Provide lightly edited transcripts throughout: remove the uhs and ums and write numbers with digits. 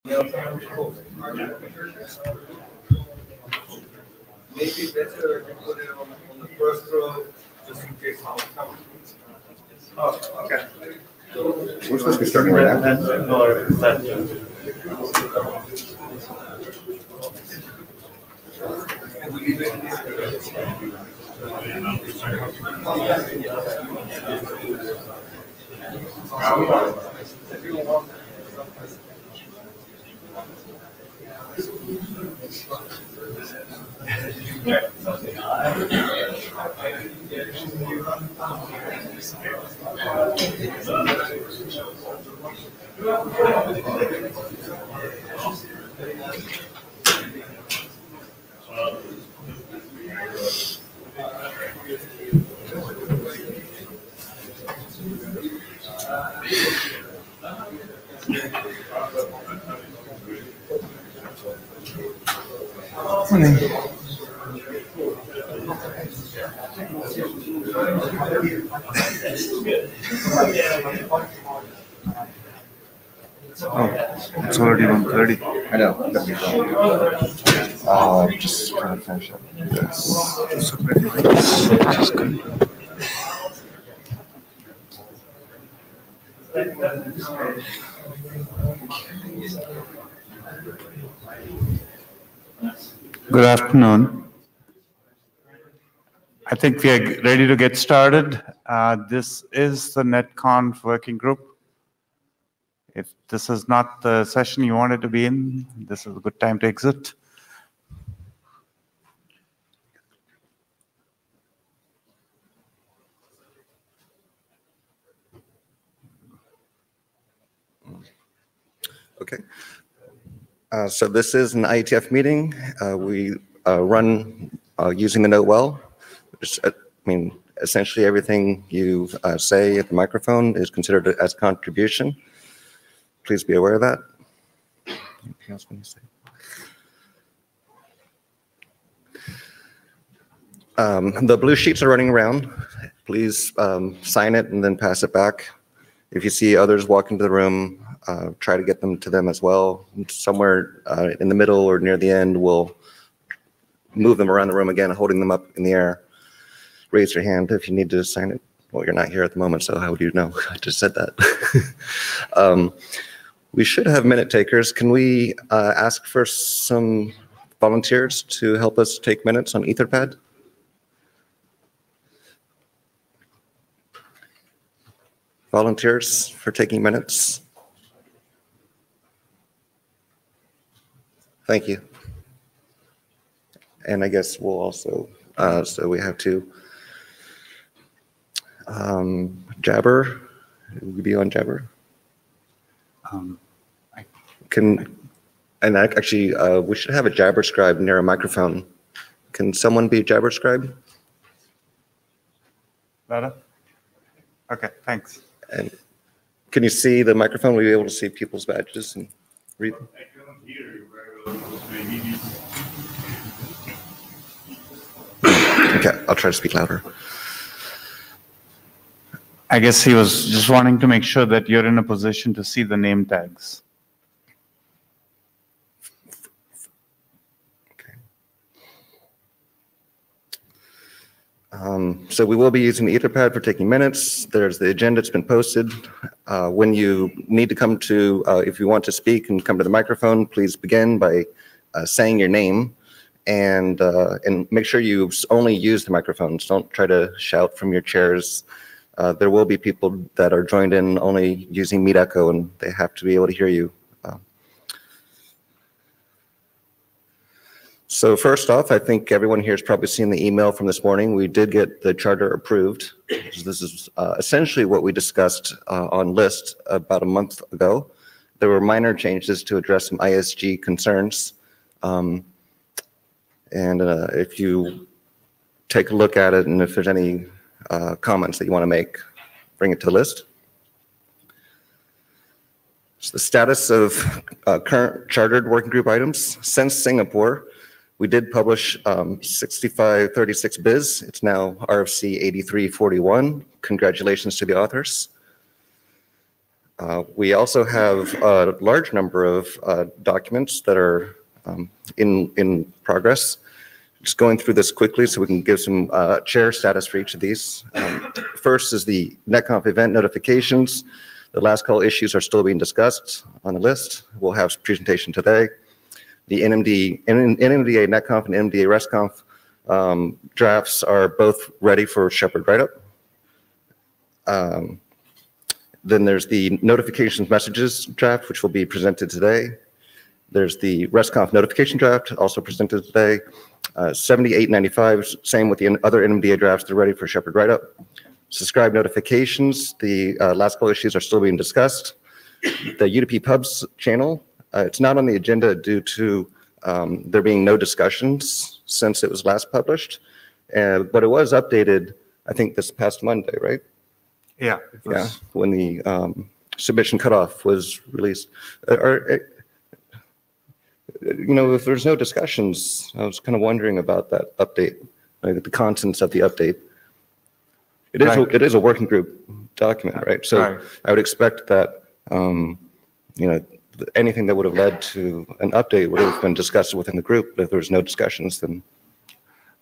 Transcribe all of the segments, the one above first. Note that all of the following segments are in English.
Maybe better to put it on the first row, just in case I'll come. Oh, okay. We're supposed to be starting right now. Oh, it's already 1:30. I know. Just trying to finish up this. Just good. Good afternoon. I think we are ready to get started. This is the NetConf working group. If this is not the session you wanted to be in, this is a good time to exit. Okay. So this is an IETF meeting. We run using the note well. Essentially everything you say at the microphone is considered as contribution. Please be aware of that. Anything else you want to say? The blue sheets are running around. Please sign it and then pass it back. If you see others walk into the room, try to get them to them as well. Somewhere in the middle or near the end, we'll move them around the room again, holding them up in the air. Raise your hand if you need to sign it. Well, you're not here at the moment, so how would you know? I just said that. We should have minute takers. Can we ask for some volunteers to help us take minutes on Etherpad? Volunteers for taking minutes? Thank you. And I guess we'll also, so we have to, Jabber, will you be on Jabber? We should have a Jabber scribe near a microphone. Can someone be Jabber scribe? Better? Okay, thanks. And can you see the microphone? Will you be able to see people's badges and read them? I can't hear you very well. Okay, I'll try to speak louder. I guess he was just wanting to make sure that you're in a position to see the name tags. So we will be using the Etherpad for taking minutes. There's the agenda, it's been posted. When you need to come to, if you want to speak and come to the microphone, please begin by saying your name and make sure you only use the microphones. Don't try to shout from your chairs. There will be people that are joined in only using Meet Echo and they have to be able to hear you. So first off, I think everyone here has probably seen the email from this morning. We did get the charter approved. This is essentially what we discussed on list about a month ago. There were minor changes to address some ISG concerns. If you take a look at it and if there's any comments that you want to make, bring it to the list. So the status of current chartered working group items. Since Singapore, we did publish 6536 biz. It's now RFC 8341. Congratulations to the authors. We also have a large number of documents that are in progress. Just going through this quickly so we can give some chair status for each of these. First is the NetConf event notifications. The last call issues are still being discussed on the list. We'll have a presentation today. The NMDA NetConf and NMDA RESTConf drafts are both ready for Shepherd write-up. Then there's the notifications messages draft, which will be presented today. There's the RESTConf notification draft, also presented today. 7895, same with the other NMDA drafts, they're ready for Shepherd write-up. Subscribe notifications, the last couple issues are still being discussed. The UDP Pubs channel, it's not on the agenda due to there being no discussions since it was last published, but it was updated, I think, this past Monday, right? Yeah. Yeah, when the submission cutoff was released. You know, if there's no discussions, I was kind of wondering about that update, like the contents of the update. It is, Right. it is a working group document, right? So Right. I would expect that, you know, anything that would have led to an update would have been discussed within the group. But if there was no discussions, then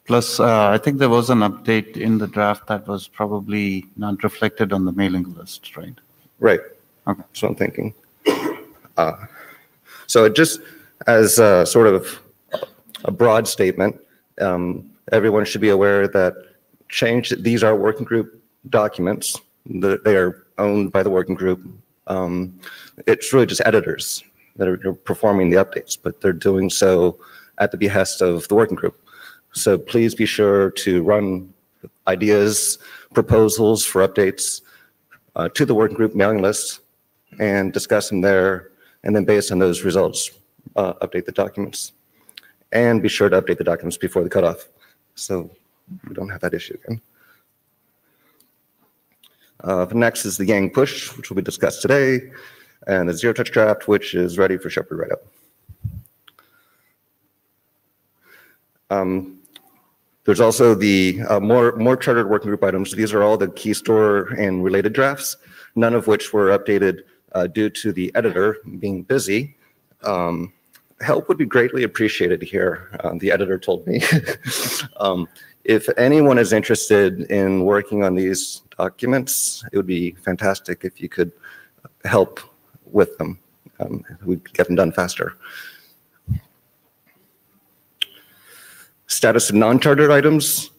Plus, I think there was an update in the draft that was probably not reflected on the mailing list, right? right. Okay. That's what I'm thinking. So it just, as a sort of a broad statement, everyone should be aware that these are working group documents. They are owned by the working group. It's really just editors that are performing the updates, but they're doing so at the behest of the working group. So please be sure to run ideas, proposals for updates to the working group mailing list and discuss them there. And then based on those results, update the documents. And be sure to update the documents before the cutoff, so we don't have that issue again. Next is the Yang push, which will be discussed today, and the zero touch draft, which is ready for Shepherd write-up. There's also the more chartered working group items. These are all the key store and related drafts, none of which were updated due to the editor being busy. Help would be greatly appreciated here, the editor told me. If anyone is interested in working on these documents, it would be fantastic if you could help with them. We'd get them done faster. Status of non-chartered items.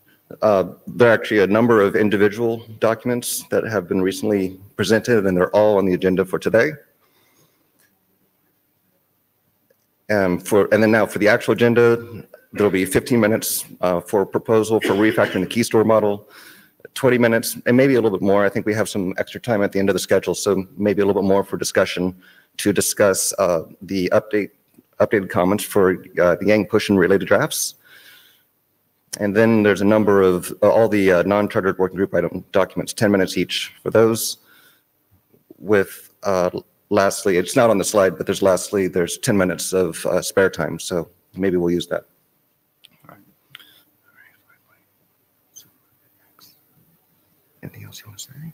There are actually a number of individual documents that have been recently presented, and they're all on the agenda for today. And then now for the actual agenda, there'll be 15 minutes for a proposal for refactoring the key store model, 20 minutes, and maybe a little bit more. I think we have some extra time at the end of the schedule, so maybe a little bit more for discussion to discuss the updated comments for the Yang push and related drafts. And then there's a number of all the non-chartered working group item documents, 10 minutes each for those. With lastly, it's not on the slide, but there's 10 minutes of spare time, so maybe we'll use that. Anything else you want to say?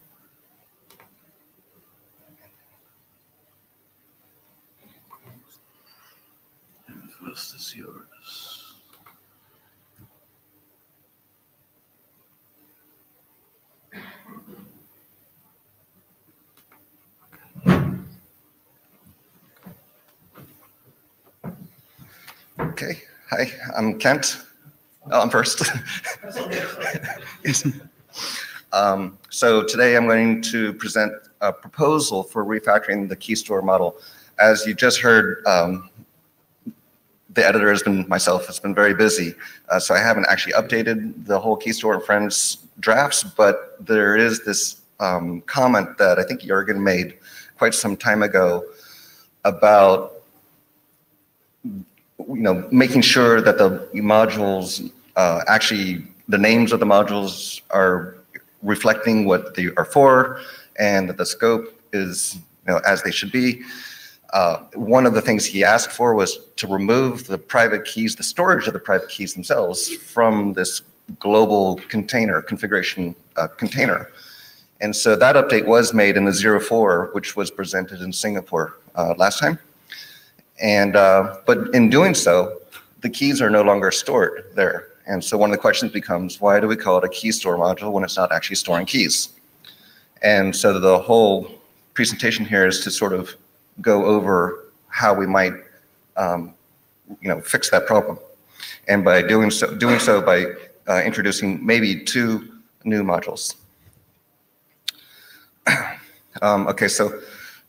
First is yours. Okay, hi, I'm Kent. Oh, I'm first. Yes. So today I'm going to present a proposal for refactoring the key store model. As you just heard, the editor has been very busy. So I haven't actually updated the whole Key Store and Friends drafts, but there is this comment that I think Jürgen made quite some time ago about making sure that the modules, actually the names of the modules are reflecting what they are for, and that the scope is as they should be. One of the things he asked for was to remove the private keys, the storage of the private keys themselves from this global container, configuration container. And so that update was made in the 04, which was presented in Singapore last time. And but in doing so, the keys are no longer stored there. And so one of the questions becomes, why do we call it a key store module when it's not actually storing keys? And so the whole presentation here is to sort of go over how we might fix that problem. And by doing so by introducing maybe 2 new modules. Okay, so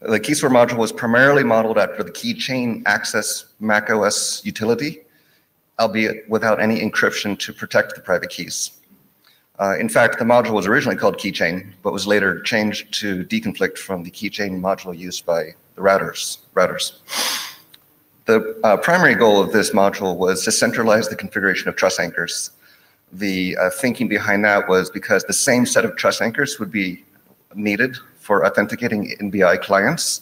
the key store module was primarily modeled after the keychain access macOS utility, albeit without any encryption to protect the private keys. In fact, the module was originally called keychain, but was later changed to deconflict from the keychain module used by the routers. The primary goal of this module was to centralize the configuration of trust anchors. The thinking behind that was because the same set of trust anchors would be needed for authenticating NBI clients.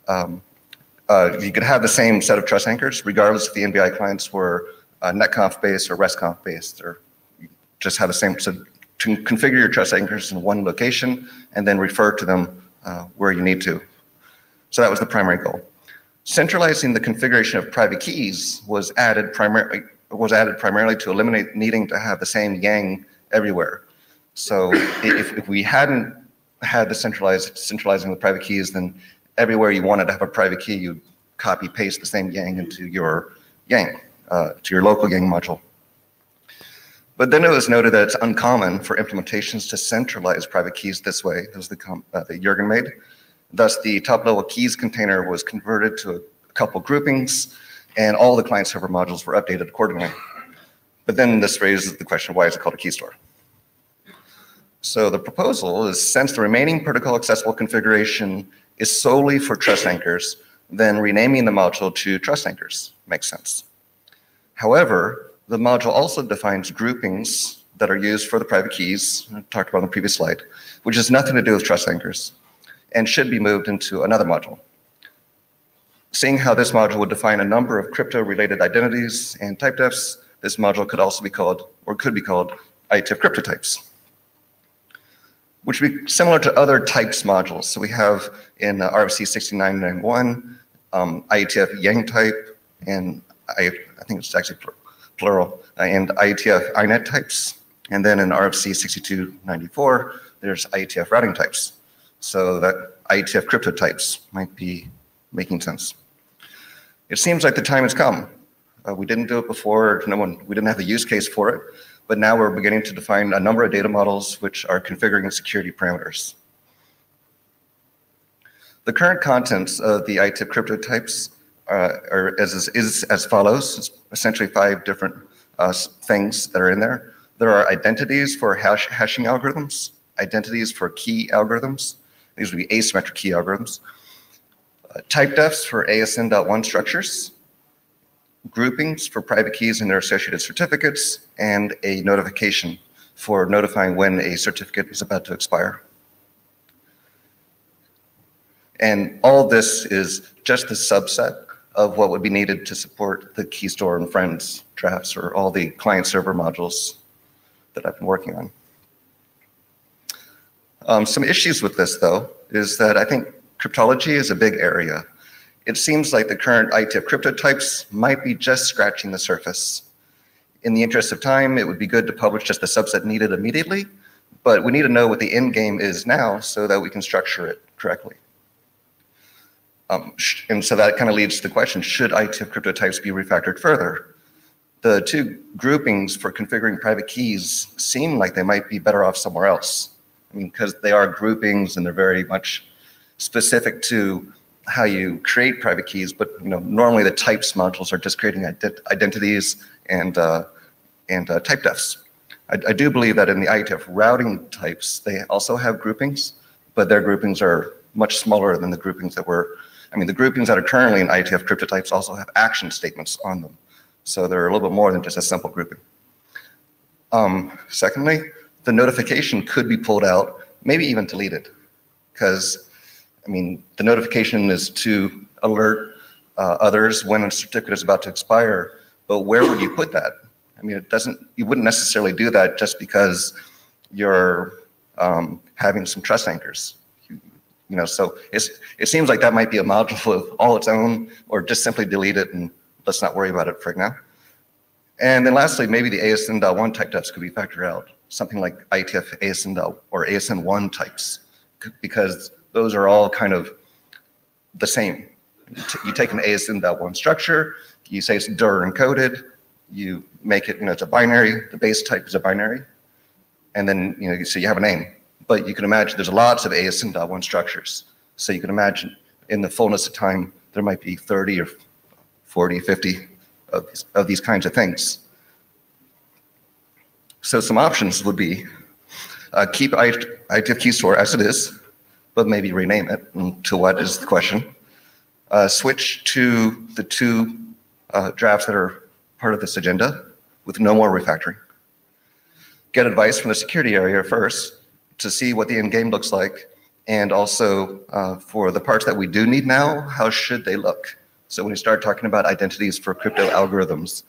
You could have the same set of trust anchors regardless if the NBI clients were NetConf based or RESTConf based, or just have the same. So to configure your trust anchors in one location and then refer to them where you need to. So that was the primary goal. Centralizing the configuration of private keys was added primarily to eliminate needing to have the same yang everywhere. So if we hadn't had the centralizing the private keys, then everywhere you wanted to have a private key, you copy paste the same yang into your yang, to your local yang module. But then it was noted that it's uncommon for implementations to centralize private keys this way. That was the that Jürgen made. Thus, the top-level keys container was converted to a couple groupings, and all the client-server modules were updated accordingly. But then this raises the question, why is it called a key store? So the proposal is, since the remaining protocol accessible configuration is solely for trust anchors, then renaming the module to trust anchors makes sense. However, the module also defines groupings that are used for the private keys, I talked about on the previous slide, which has nothing to do with trust anchors, and should be moved into another module. Seeing how this module would define a number of crypto-related identities and type defs, this module could also be called, or could be called, IETF crypto types, which would be similar to other types modules. So we have in RFC 6991, IETF Yang type, and I think it's actually plural, and IETF INET types. And then in RFC 6294, there's IETF routing types. So that IETF crypto types might be making sense. It seems like the time has come. We didn't do it before, we didn't have the use case for it, but now we're beginning to define a number of data models which are configuring security parameters. The current contents of the IETF crypto types is as follows. It's essentially 5 different things that are in there. There are identities for hashing algorithms, identities for key algorithms. These would be asymmetric key algorithms. Type defs for ASN.1 structures, groupings for private keys and their associated certificates, and a notification for notifying when a certificate is about to expire. And all this is just a subset of what would be needed to support the key store and friends drafts, or all the client server modules that I've been working on. Some issues with this, though, is that I think cryptology is a big area. It seems like the current IETF crypto types might be just scratching the surface. In the interest of time, it would be good to publish just the subset needed immediately, but we need to know what the end game is now so that we can structure it correctly. And so that kind of leads to the question, should IETF crypto types be refactored further? The 2 groupings for configuring private keys seem like they might be better off somewhere else. I mean, because they are groupings and they're very much specific to how you create private keys, but normally the types modules are just creating identities and type defs. I do believe that in the IETF routing types, they also have groupings, but their groupings are much smaller than the groupings that the groupings that are currently in IETF crypto types also have action statements on them. So they're a little bit more than just a simple grouping. Secondly, the notification could be pulled out, maybe even deleted, because the notification is to alert others when a certificate is about to expire, but where would you put that? You wouldn't necessarily do that just because your having some trust anchors. So it seems like that might be a module all its own, or just simply delete it and let's not worry about it for now. And then lastly, maybe the ASN.1 type types could be factored out, something like IETF ASN or ASN1 types, because those are all kind of the same. You take an ASN.1 structure, you say it's dir encoded, you make it, it's a binary, the base type is a binary, and then, so you have a name. But you can imagine there's lots of ASN.1 structures. So you can imagine in the fullness of time, there might be 30 or 40, 50 of these kinds of things. So some options would be keep IETF key store as it is, but maybe rename it. And to what is the question? Switch to the two drafts that are part of this agenda with no more refactoring. Get advice from the security area first to see what the end game looks like, and also for the parts that we do need now, how should they look? So when you start talking about identities for crypto algorithms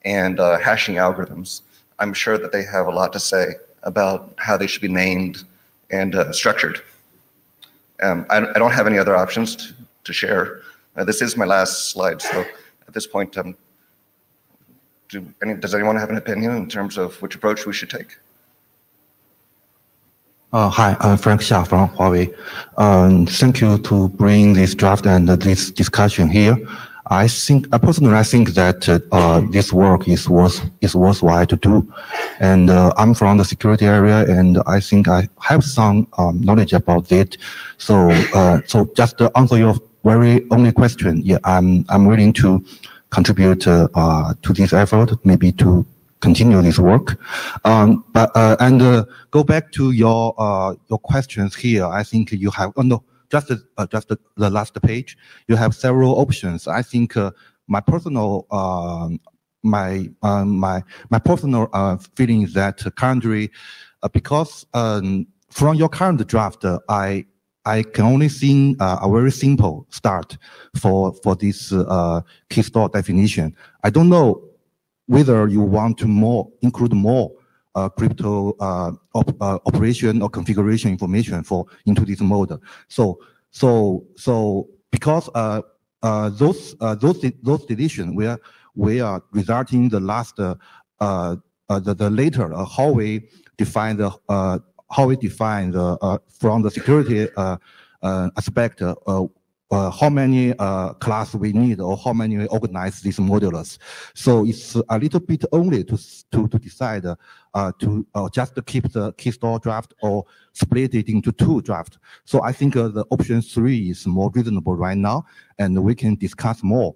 and hashing algorithms, I'm sure that they have a lot to say about how they should be named and structured. I don't have any other options to share. This is my last slide, so at this point, does anyone have an opinion in terms of which approach we should take? Hi, I'm Frank Xia from Huawei. Thank you to bring this draft and this discussion here. I personally think that this work is worthwhile to do. And I'm from the security area, and I think I have some knowledge about it. So just to answer your very only question, yeah, I'm willing to contribute to this effort, maybe to continue this work. Go back to your questions here. I think you have, just the last page. You have several options. I think my personal feeling is that currently, because from your current draft, I can only see a very simple start for this key store definition. I don't know whether you want to include more crypto operation or configuration information into this mode. So because those deletions were resulting the last the later how we define the from the security aspect how many class we need or how many we organize these modulars. So it's a little bit only to decide to just keep the key store draft or split it into two drafts. So I think the option 3 is more reasonable right now, and we can discuss more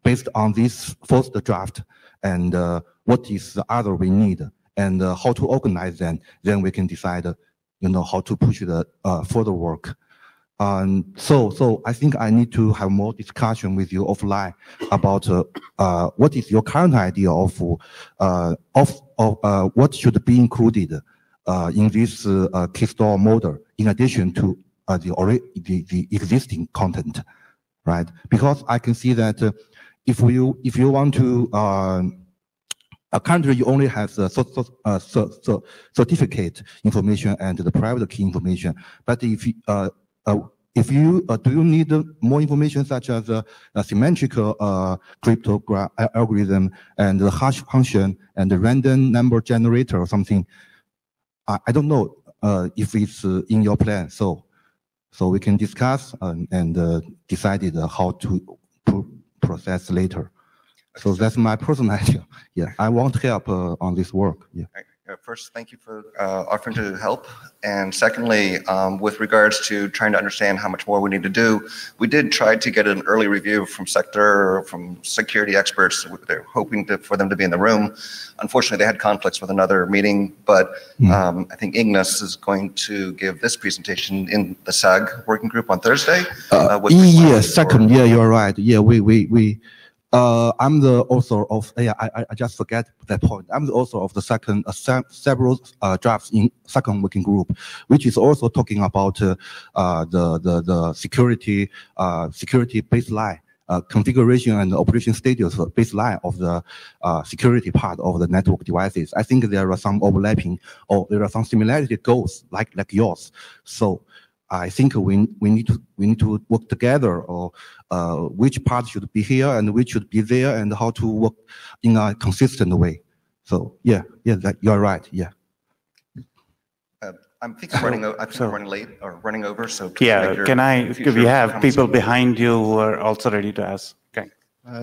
based on this first draft and what is the other we need and how to organize them. Then we can decide, how to push the further work. So I think I need to have more discussion with you offline about what is your current idea of what should be included in this key store model in addition to the existing content, right? Because I can see that if you want to currently you only have the certificate information and the private key information, but if you do you need more information such as a symmetrical cryptograph algorithm and the hash function and the random number generator or something? I don't know if it's in your plan. So we can discuss and decide how to process later. So that's my personal idea. Yeah, I want help on this work. Yeah. First, thank you for offering to help. And secondly, with regards to trying to understand how much more we need to do, we did try to get an early review from sector or from security experts. They're hoping for them to be in the room. Unfortunately, they had conflicts with another meeting, but I think Ignace is going to give this presentation in the SAG working group on Thursday. Second, you're right. Yeah, I'm the author of, I just forget that point. I'm the author of the second, several drafts in second working group, which is also talking about the security baseline configuration and operation status baseline of the security part of the network devices. I think there are some overlapping or there are some similarity goals like yours. So I think we need to work together, or which part should be here and which should be there, and how to work in a consistent way. So yeah, you're right. Yeah. I think I'm running late or running over. So Yeah, could we have people behind you who are also ready to ask? Okay.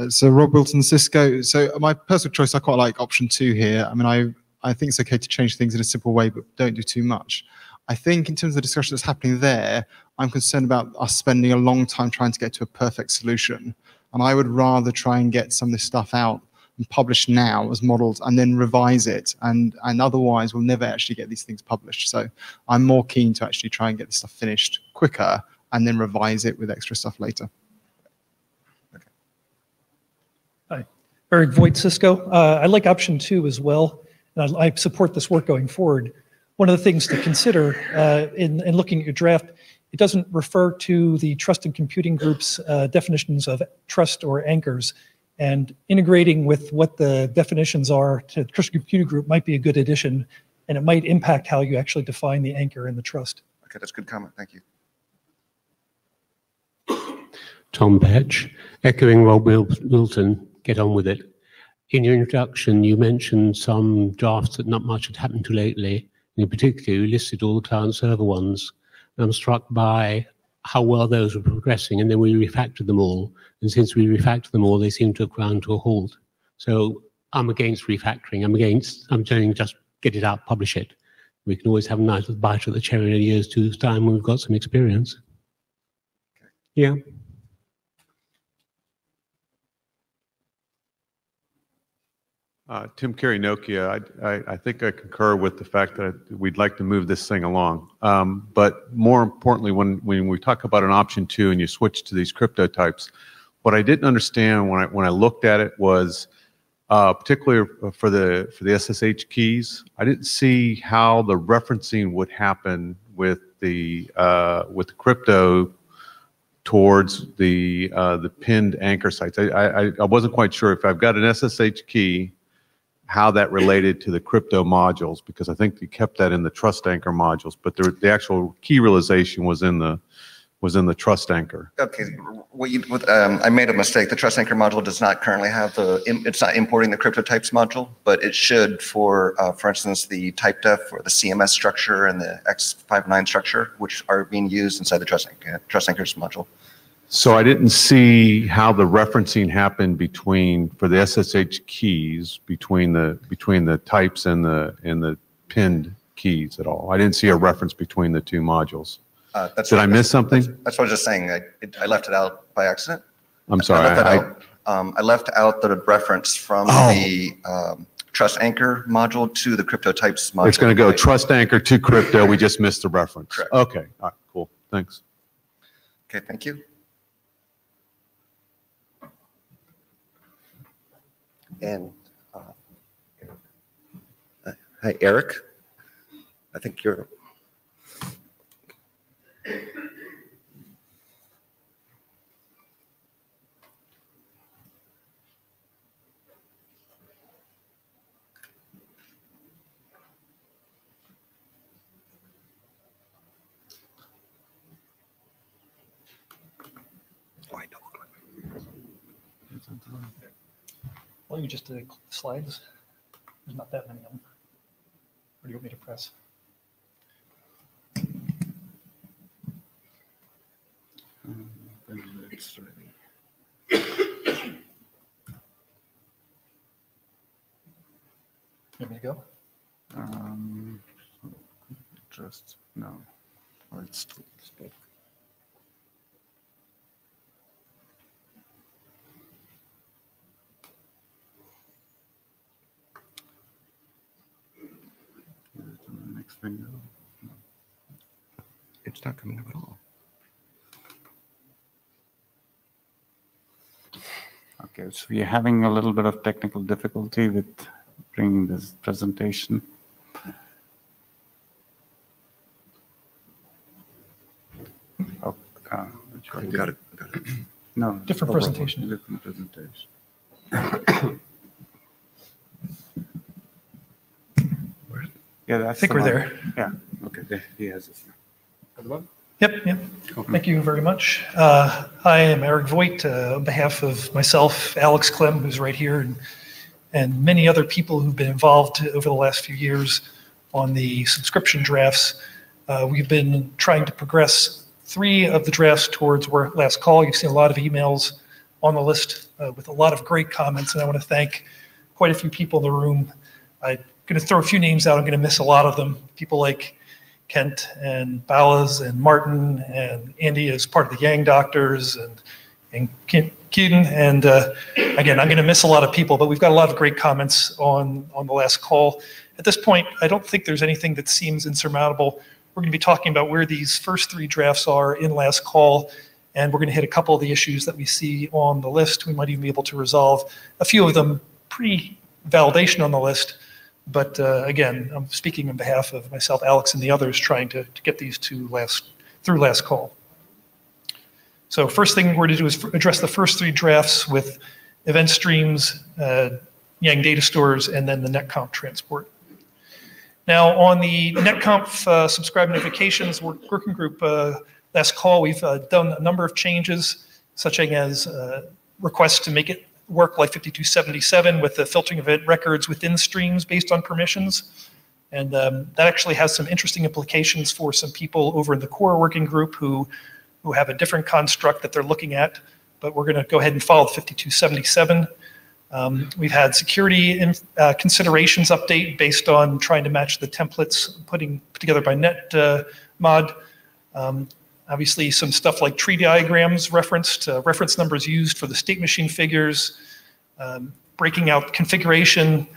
So Rob Wilton, Cisco. So my personal choice, I quite like option 2 here. I mean, I think it's okay to change things in a simple way, but don't do too much. I think in terms of the discussion that's happening there, I'm concerned about us spending a long time trying to get to a perfect solution. And I would rather try and get some of this stuff out and publish now as models and then revise it. And otherwise we'll never actually get these things published. So I'm more keen to actually try and get this stuff finished quicker and then revise it with extra stuff later. Okay. Hi, Eric Voigt, Cisco. I like option 2 as well. And I support this work going forward. One of the things to consider in looking at your draft, it doesn't refer to the trusted computing group's definitions of trust or anchors, and integrating with what the definitions are to the trusted computing group might be a good addition, and it might impact how you actually define the anchor and the trust. Okay, that's a good comment. Thank you. Tom Patch, echoing Rob Wilton, get on with it. In your introduction, you mentioned some drafts that not much had happened to lately. In particular, you listed all the client-server ones. And I'm struck by how well those were progressing, and then we refactored them all. And since we refactored them all, they seem to have ground to a halt. So I'm against refactoring. I'm saying just get it out, publish it. We can always have a nice bite at the cherry in a year's 2's time when we've got some experience. Yeah. Tim Carey, Nokia. I think I concur with the fact that we'd like to move this thing along. But more importantly, when we talk about an option 2 and you switch to these crypto types, what I didn't understand when I looked at it was, particularly for the SSH keys, I didn't see how the referencing would happen with the crypto towards the pinned anchor sites. I wasn't quite sure if I've got an SSH key, how that related to the crypto modules, because I think you kept that in the trust anchor modules, but the actual key realization was in the trust anchor. Okay, I made a mistake. The trust anchor module does not currently have it's not importing the crypto types module, but it should for instance, the type def or the CMS structure and the X59 structure, which are being used inside the trust anchors module. So I didn't see how the referencing happened for the SSH keys between the types and the pinned keys at all. I didn't see a reference between the two modules. Did I miss something? That's what I was just saying. I left it out by accident. I'm sorry. I left out the reference from the trust anchor module to the crypto types module. It's going to go trust anchor to crypto. We just missed the reference. Correct. Okay. All right, cool. Thanks. Okay, thank you. And hi, Eric. I think you're. Oh, I know. Well, you just did slides. There's not that many of them. Or do you want me to press? You want me to go? Just no. Oh, it's still. Next thing. It's not coming up at all. Okay, so we're having a little bit of technical difficulty with bringing this presentation. Got it. No. Different presentation. Different presentation. Yeah, I think we're there. Yeah, okay, there, he has it. Yep. Thank you very much. I am Eric Voigt on behalf of myself, Alex Clem, who's right here, and many other people who've been involved over the last few years on the subscription drafts. We've been trying to progress 3 of the drafts towards last call. You've seen a lot of emails on the list with a lot of great comments, and I want to thank quite a few people in the room. I'm going to throw a few names out. I'm going to miss a lot of them. People like Kent and Ballas and Martin and Andy as part of the Yang doctors and Keaton. And again, I'm going to miss a lot of people, but we've got a lot of great comments on the last call. At this point, I don't think there's anything that seems insurmountable. We're going to be talking about where these first 3 drafts are in last call, and we're going to hit a couple of the issues that we see on the list. We might even be able to resolve a few of them pre-validation on the list. But again, I'm speaking on behalf of myself, Alex, and the others trying to get these through last call. So first thing we're going to do is address the first 3 drafts with event streams, Yang data stores, and then the NetConf transport. Now on the NetConf subscribe notifications working group last call, we've done a number of changes, such as requests to make it work like 5277 with the filtering of event records within streams based on permissions. And that actually has some interesting implications for some people over in the core working group who have a different construct that they're looking at, but we're going to go ahead and follow the 5277. We've had security considerations update based on trying to match the templates put together by NetMod. Obviously, some stuff like tree diagrams referenced, reference numbers used for the state machine figures, breaking out configuration,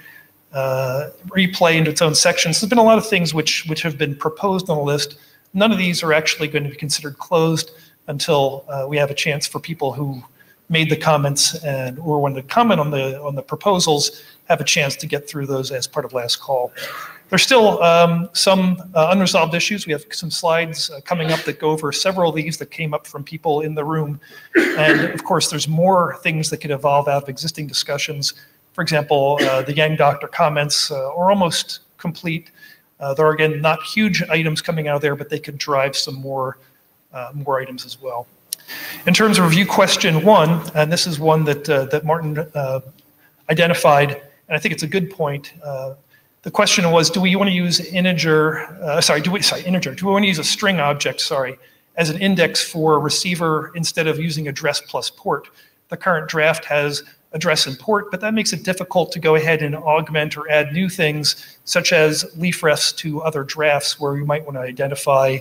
replay into its own sections. There's been a lot of things which have been proposed on the list. None of these are actually going to be considered closed until we have a chance for people who made the comments or wanted to comment on the proposals have a chance to get through those as part of last call. There's still some unresolved issues. We have some slides coming up that go over several of these that came up from people in the room. And of course, there's more things that could evolve out of existing discussions. For example, the Yang doctor comments are almost complete. There are, again, not huge items coming out of there, but they could drive some more items as well. In terms of review question 1, and this is one that Martin identified, and I think it's a good point. The question was, do we want to use integer? Do we want to use a string object? As an index for receiver instead of using address plus port? The current draft has address and port, but that makes it difficult to go ahead and augment or add new things, such as leaf refs to other drafts where we might want to identify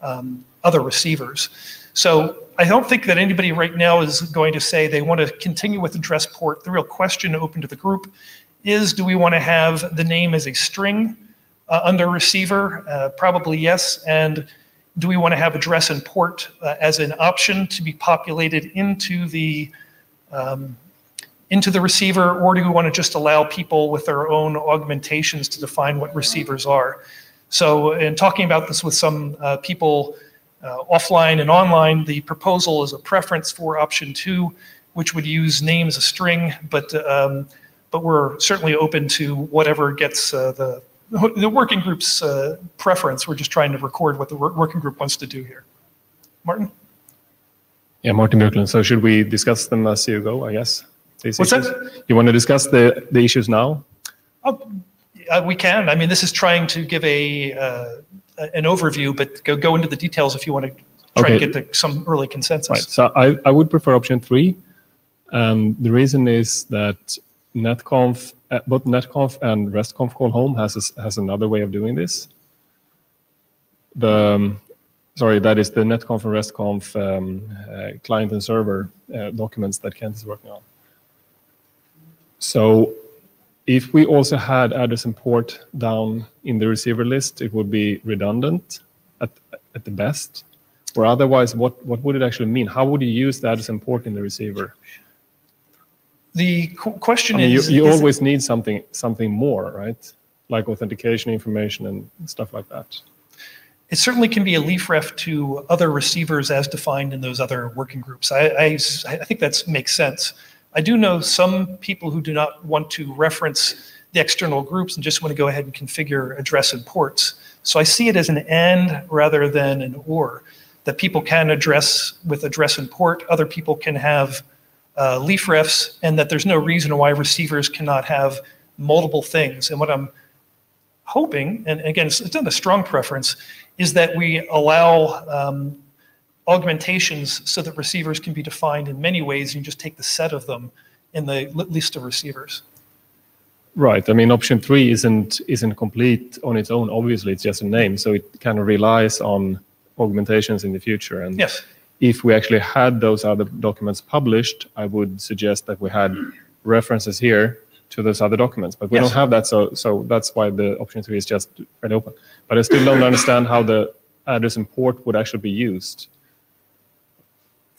other receivers. So I don't think that anybody right now is going to say they want to continue with address port. The real question open to the group is, do we want to have the name as a string under receiver? Probably yes. And do we want to have address and port as an option to be populated into the receiver, or do we want to just allow people with their own augmentations to define what receivers are? So in talking about this with some people offline and online, the proposal is a preference for option 2, which would use name as a string, but we're certainly open to whatever gets the working group's preference. We're just trying to record what the working group wants to do here. Martin? Yeah, Martin Björklund. So should we discuss them as you go, I guess? What's that? You want to discuss the issues now? We can. I mean, this is trying to give an overview, but go into the details if you want to try to get to some early consensus. Right. So I would prefer option 3. The reason is that NetConf, both NetConf and RESTConf call home has another way of doing this. That is the NetConf and RESTConf client and server documents that Kent is working on. So if we also had address and port down in the receiver list, it would be redundant at the best. Or otherwise, what would it actually mean? How would you use the address and port in the receiver? The question is... You always need something more, right? Like authentication information and stuff like that. It certainly can be a leaf ref to other receivers as defined in those other working groups. I think that makes sense. I do know some people who do not want to reference the external groups and just want to go ahead and configure address and ports. So I see it as an and rather than an or, that people can address with address and port, other people can have leaf refs, and that there's no reason why receivers cannot have multiple things. And what I'm hoping, and again, it's not a strong preference, is that we allow augmentations so that receivers can be defined in many ways, and you just take the set of them in the list of receivers. Right. I mean, option 3 isn't complete on its own. Obviously, it's just a name, so it kind of relies on augmentations in the future. And yes, if we actually had those other documents published, I would suggest that we had references here to those other documents. But we don't have that, so that's why the option 3 is just fairly open. But I still don't understand how the address and port would actually be used.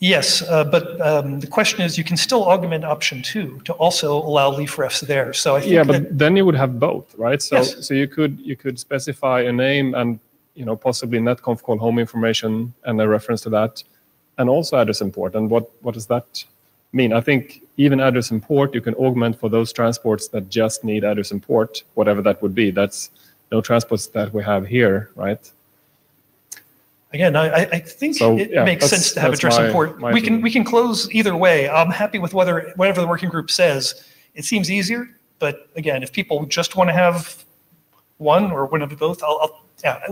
Yes, but the question is, you can still augment option 2 to also allow leaf refs there. So I think but then you would have both, right? So yes. so you could specify a name and possibly netconf call home information and a reference to that, and also address and port. And what does that mean? I think even address and port you can augment for those transports that just need address and port, whatever that would be. That's no transports that we have here, right? Again, I think it makes sense to have address and port. We can close either way. I'm happy with whatever the working group says. It seems easier, but again, if people just want to have one or one of both,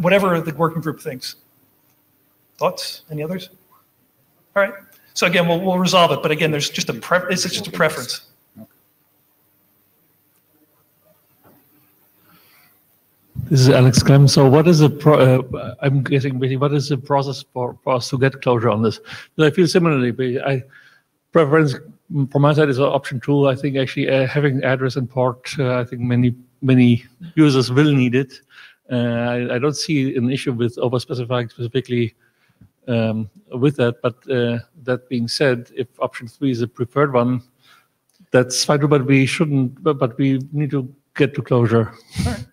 whatever the working group thinks. Thoughts? Any others? All right. So again, we'll resolve it. But again, there's just it's just a preference. This is Alex Clem. So what is what is the process for us to get closure on this? I feel similarly, but preference from my side is option 2. I think actually having address and port, I think many users will need it. I don't see an issue with overspecifying specifically with that, but that being said, if option 3 is the preferred one, that's fine, but we shouldn't, but we need to get to closure. All right.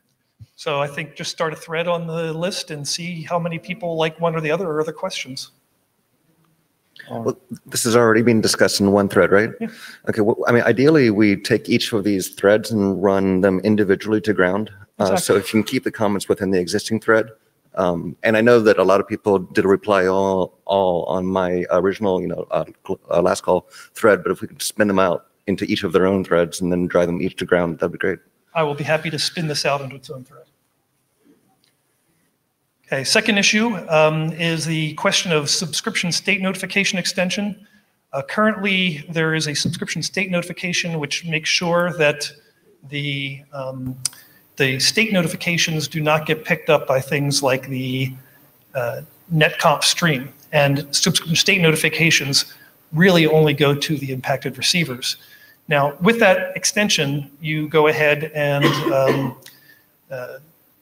So I think just start a thread on the list and see how many people like one or the other, or other questions. Well, this has already been discussed in one thread, right? Yeah. Okay, well, I mean, ideally, we take each of these threads and run them individually to ground. Exactly. So if you can keep the comments within the existing thread. And I know that a lot of people did a reply all on my original, last call thread, but if we could spin them out into each of their own threads and then drive them each to ground, that'd be great. I will be happy to spin this out into its own thread. Okay, second issue is the question of subscription state notification extension. Currently, there is a subscription state notification which makes sure that the state notifications do not get picked up by things like the NetConf stream. And subscription state notifications really only go to the impacted receivers. Now, with that extension, you go ahead and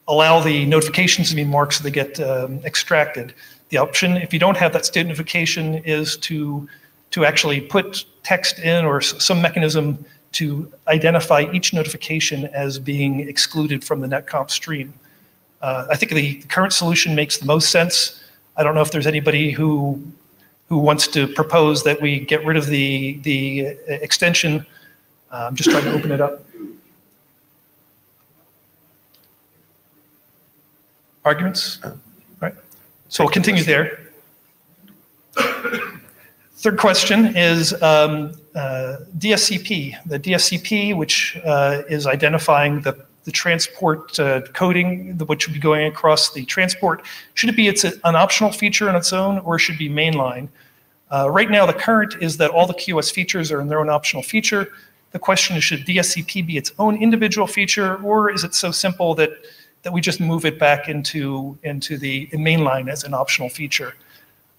allow the notifications to be marked so they get extracted. The option, if you don't have that state notification, is to actually put text in or some mechanism to identify each notification as being excluded from the NetConf stream. I think the current solution makes the most sense. I don't know if there's anybody who wants to propose that we get rid of the extension. I'm just trying to open it up. Arguments? All right. So we'll continue there. Third question is DSCP. The DSCP, which is identifying the transport coding, which would be going across the transport. Should it be an optional feature on its own, or should it be mainline? Right now, the current is that all the QoS features are in their own optional feature. The question is, should DSCP be its own individual feature, or is it so simple that we just move it back into the mainline as an optional feature?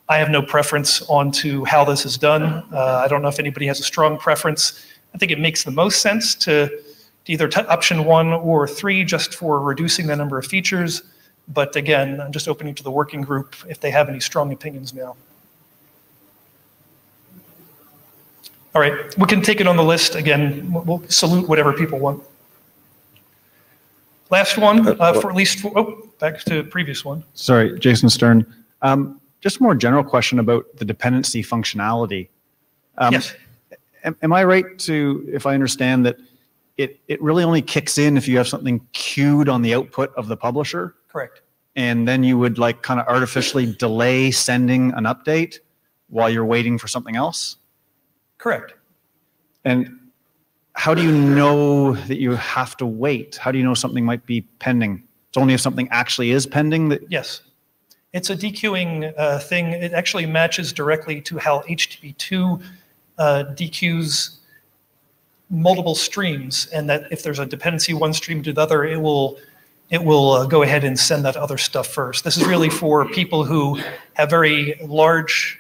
I have no preference onto how this is done. I don't know if anybody has a strong preference. I think it makes the most sense to either option 1 or 3 just for reducing the number of features. But again, I'm just opening to the working group if they have any strong opinions now. All right, we can take it on the list. Again, we'll salute whatever people want. Last one, for at least, back to the previous one. Sorry, Jason Stern. Just a more general question about the dependency functionality. Yes. Am I right if I understand that it really only kicks in if you have something queued on the output of the publisher? Correct. And then you would like kind of artificially delay sending an update while you're waiting for something else? Correct. And how do you know that you have to wait? How do you know something might be pending? It's only if something actually is pending that. Yes. It's a dequeuing thing. It actually matches directly to how HTTP2 dequeues multiple streams, and that if there's a dependency one stream to the other, it will go ahead and send that other stuff first. This is really for people who have very large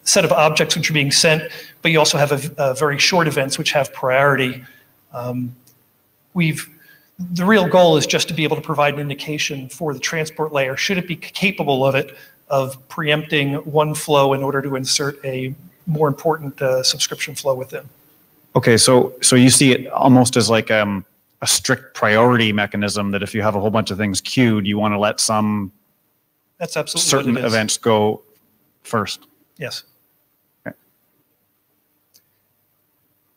set of objects which are being sent, but you also have a very short events which have priority. The real goal is just to be able to provide an indication for the transport layer, should it be capable of it, of preempting one flow in order to insert a more important subscription flow within. Okay, so you see it almost as like a strict priority mechanism that if you have a whole bunch of things queued, you want to let some That's absolutely certain what it is. events go first. Yes. Okay.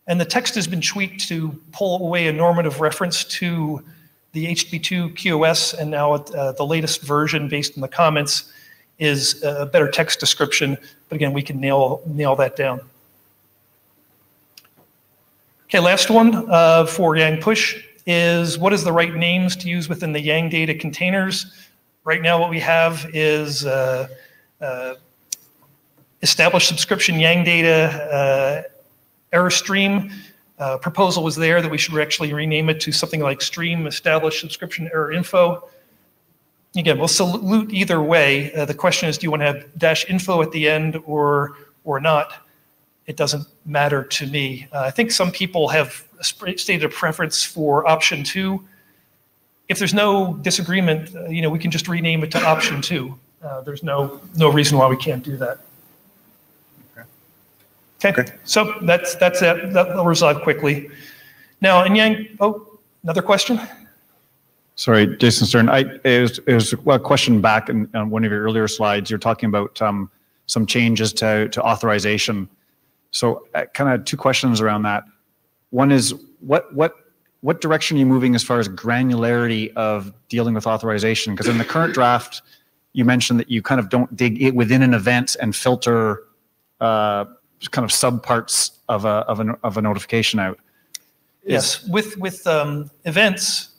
And the text has been tweaked to pull away a normative reference to the HTTP2 QoS, and now the latest version based on the comments is a better text description. But again, we can nail that down. Okay, last one for Yang push is what is the right names to use within the Yang data containers? Right now what we have is established subscription Yang data error stream. Proposal was there that we should actually rename it to something like stream established subscription error info. Again, we'll salute either way. The question is, do you want to have -info at the end or not? It doesn't matter to me. I think some people have stated a preference for option 2. If there's no disagreement, we can just rename it to option 2. There's no reason why we can't do that. Okay. So that's it. That'll resolve quickly. Now, in Yang, another question? Sorry, Jason Stern. It was a question back on one of your earlier slides. You're talking about some changes to authorization. So kind of two questions around that. One is what direction are you moving as far as granularity of dealing with authorization? Because in the current draft, you mentioned that you kind of don't dig it within an event and filter kind of subparts of a notification out. Yes, with events,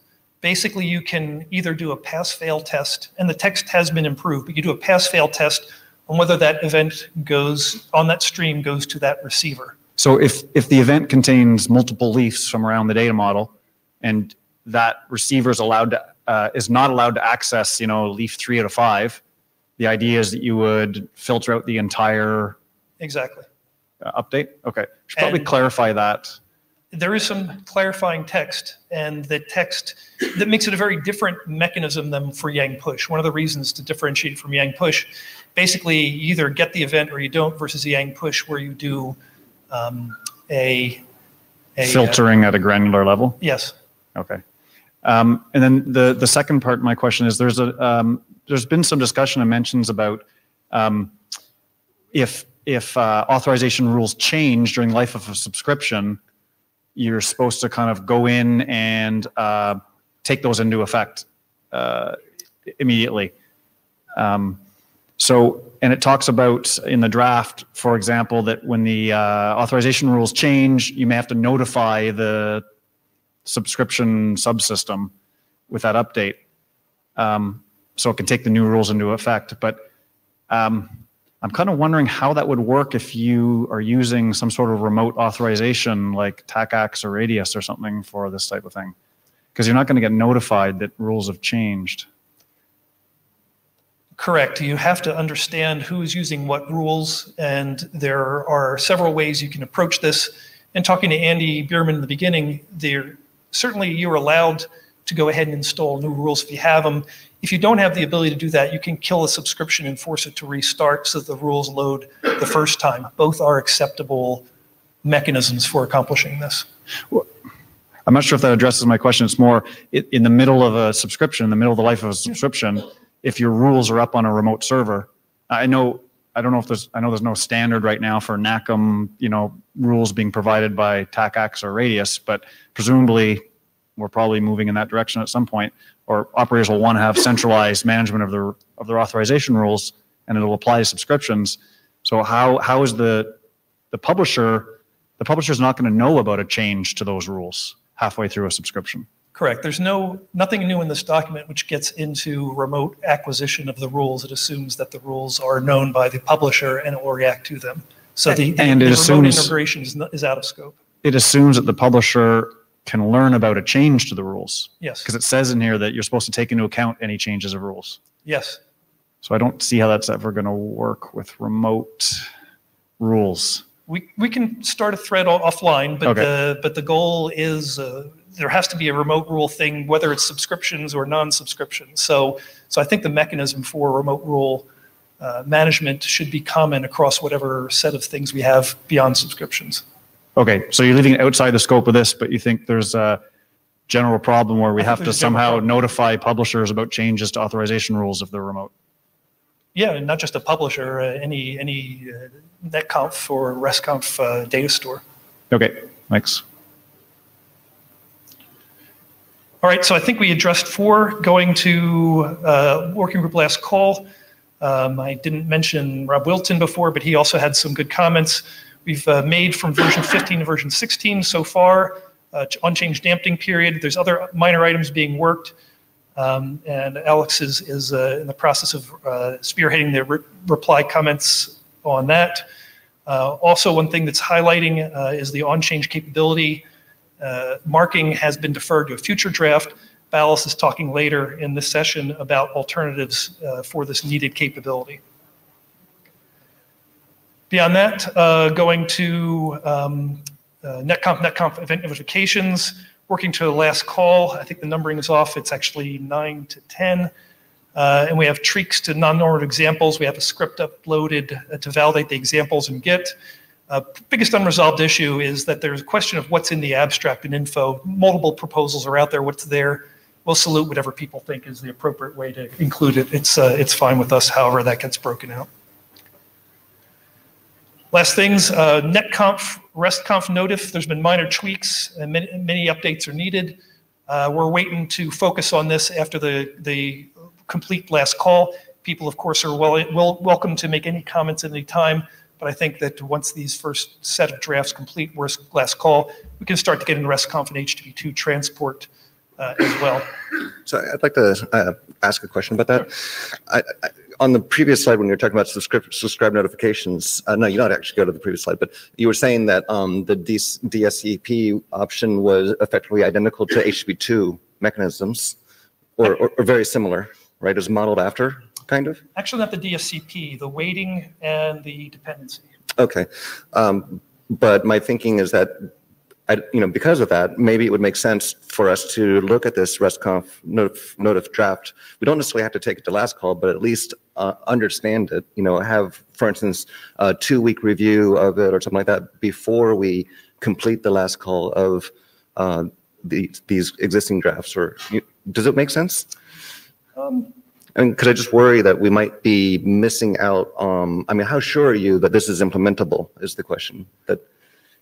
basically you can either do a pass-fail test, and the text has been improved, but you do a pass-fail test on whether that event goes on that stream goes to that receiver. So if the event contains multiple leafs from around the data model, and that receiver is not allowed to access, leaf 3 out of 5, the idea is that you would filter out the entire exactly update. Okay, should probably clarify that. There is some clarifying text, and the text that makes it a very different mechanism than for Yang push. One of the reasons to differentiate from Yang push, basically you either get the event or you don't, versus the Yang push where you do a filtering at a granular level. Yes. Okay. And then the second part of my question is there's been some discussion and mentions about if authorization rules change during the life of a subscription, you're supposed to kind of go in and take those into effect immediately. And it talks about in the draft, for example, that when the authorization rules change, you may have to notify the subscription subsystem with that update. So it can take the new rules into effect. But I'm kind of wondering how that would work if you are using some sort of remote authorization like TACAX or Radius or something for this type of thing. Because you're not going to get notified that rules have changed. Correct. You have to understand who is using what rules, and there are several ways you can approach this. And talking to Andy Bierman in the beginning, certainly you're allowed to go ahead and install new rules if you have them. If you don't have the ability to do that, you can kill a subscription and force it to restart so that the rules load the first time. Both are acceptable mechanisms for accomplishing this. Well, I'm not sure if that addresses my question. It's more in the middle of a subscription, in the middle of the life of a subscription, if your rules are up on a remote server. I know there's no standard right now for NACOM, rules being provided by TACAX or Radius, but presumably we're probably moving in that direction at some point, or operators will want to have centralized management of their authorization rules, and it'll apply to subscriptions. So how is the publisher's not going to know about a change to those rules halfway through a subscription? Correct. There's nothing new in this document which gets into remote acquisition of the rules. It assumes that the rules are known by the publisher and it will react to them. So the remote integration is out of scope. It assumes that the publisher can learn about a change to the rules. Yes. Because it says in here that you're supposed to take into account any changes of rules. Yes. So I don't see how that's ever going to work with remote rules. We can start a thread offline, but Okay. the goal is there has to be a remote rule thing, whether it's subscriptions or non-subscriptions. So I think the mechanism for remote rule management should be common across whatever set of things we have beyond subscriptions. Okay, so you're leaving it outside the scope of this, but you think there's a general problem where we have to somehow notify publishers about changes to authorization rules if they're remote? Yeah, and not just a publisher, any NetConf or RESTconf data store. Okay, thanks. All right, so I think we addressed 4. Going to working group last call. I didn't mention Rob Wilton before, but he also had some good comments. We've made from version 15 to version 16 so far, unchanged damping period. There's other minor items being worked. And Alex is in the process of spearheading the reply comments on that. Also, one thing that's highlighting is the on-change capability. Marking has been deferred to a future draft. Ballas is talking later in this session about alternatives for this needed capability. Beyond that, going to NetConf event notifications. Working to the last call, I think the numbering is off. It's actually 9 to 10. And we have tweaks to non-normative examples. We have a script uploaded to validate the examples in Git. Biggest unresolved issue is that there's a question of what's in the abstract and info. Multiple proposals are out there. What's there? We'll salute whatever people think is the appropriate way to include it. It's fine with us, however that gets broken out. Last things, NetConf, RESTconf notif, there's been minor tweaks and many updates are needed. We're waiting to focus on this after the complete last call. People, of course, are welcome to make any comments at any time, but I think that once these first set of drafts complete, last call, we can start to get into RESTconf and HTTP2 transport as well. So I'd like to ask a question about that. On the previous slide, when you were talking about subscribe notifications, no, you don't actually go to the previous slide, but you were saying that the DSCP option was effectively identical to HTTP2 mechanisms, or very similar, right? It was modeled after, kind of? Actually, not the DSCP, the waiting and the dependency. Okay. But my thinking is that because of that, maybe it would make sense for us to look at this RESTconf notif draft. We don't necessarily have to take it to last call, but at least understand it, have, for instance, a 2-week review of it or something like that before we complete the last call of these existing drafts. Or does it make sense? Because I just worry that we might be missing out. How sure are you that this is implementable is the question.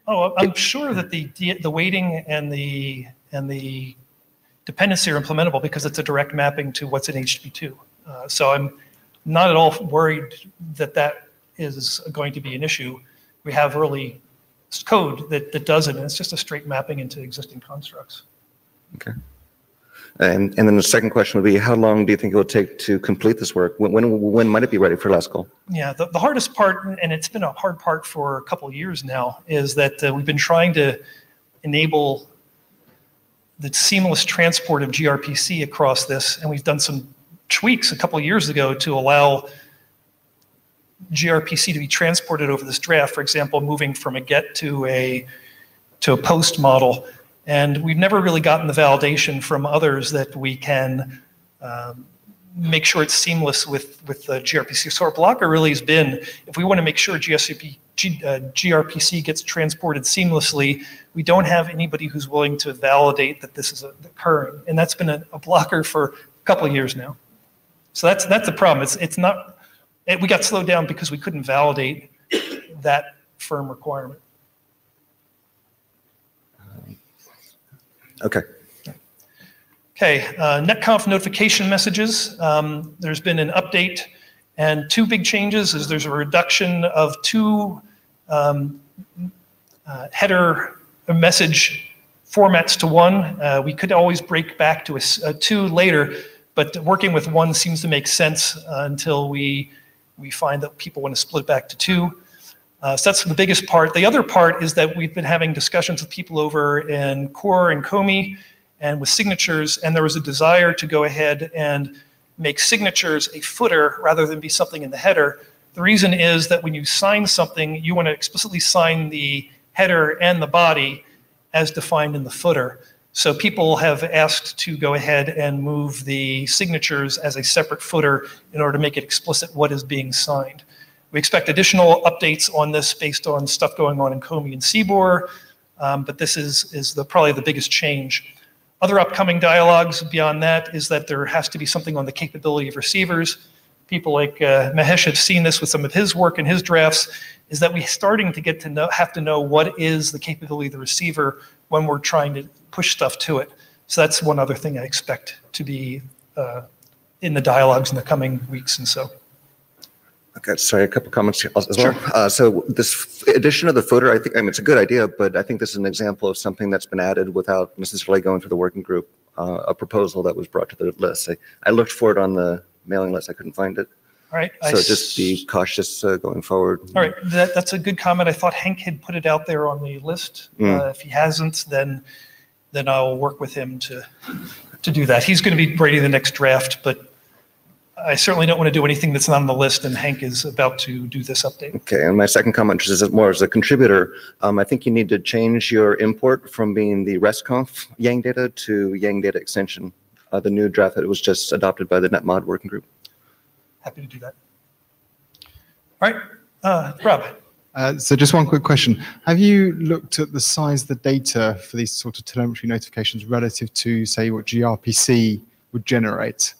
I'm sure that the waiting and the dependency are implementable because it's a direct mapping to what's in HTTP2. So I'm not at all worried that is going to be an issue. We have early code that does it, and it's just a straight mapping into existing constructs. Okay. And then the second question would be, how long do you think it will take to complete this work? When might it be ready for last call? Yeah, the hardest part, and it's been a hard part for a couple of years now, is that we've been trying to enable the seamless transport of gRPC across this, and we've done some tweaks a couple of years ago to allow gRPC to be transported over this draft, for example, moving from a get to a post model. And we've never really gotten the validation from others that we can make sure it's seamless with the gRPC. So our blocker really has been, if we want to make sure gRPC gRPC gets transported seamlessly, we don't have anybody who's willing to validate that this is occurring. And that's been a blocker for a couple of years now. So that's the problem. It's not, we got slowed down because we couldn't validate that firm requirement. Okay. Okay, NetConf notification messages. There's been an update, and two big changes is there's a reduction of two header message formats to one. We could always break back to a two later, but working with one seems to make sense until we find that people want to split back to two. So that's the biggest part. The other part is that we've been having discussions with people over in Core and Comey and with signatures, and there was a desire to go ahead and make signatures a footer rather than be something in the header. The reason is that when you sign something, you want to explicitly sign the header and the body as defined in the footer. So people have asked to go ahead and move the signatures as a separate footer in order to make it explicit what is being signed. We expect additional updates on this based on stuff going on in Comey and CBOR, but this is probably the biggest change. Other upcoming dialogues beyond that is that there has to be something on the capability of receivers. People like Mahesh have seen this with some of his work and his drafts, is that we're starting to get to have to know what is the capability of the receiver when we're trying to push stuff to it. So that's one other thing I expect to be in the dialogues in the coming weeks and so. Okay, sorry, a couple comments as well. Sure. So this addition of the footer, I mean, it's a good idea, but I think this is an example of something that's been added without necessarily going through the working group, a proposal that was brought to the list. I looked for it on the mailing list, I couldn't find it. All right. So just be cautious going forward. All right, that's a good comment. I thought Hank had put it out there on the list. If he hasn't, then I'll work with him to do that. He's going to be writing the next draft, but I certainly don't want to do anything that's not on the list, and Hank is about to do this update. Okay, and my second comment is more as a contributor. I think you need to change your import from being the RESTconf Yang data to Yang data extension, the new draft that was just adopted by the NetMod working group. Happy to do that. All right, Rob. So just one quick question. Have you looked at the size of the data for these sort of telemetry notifications relative to, say, what gRPC would generate?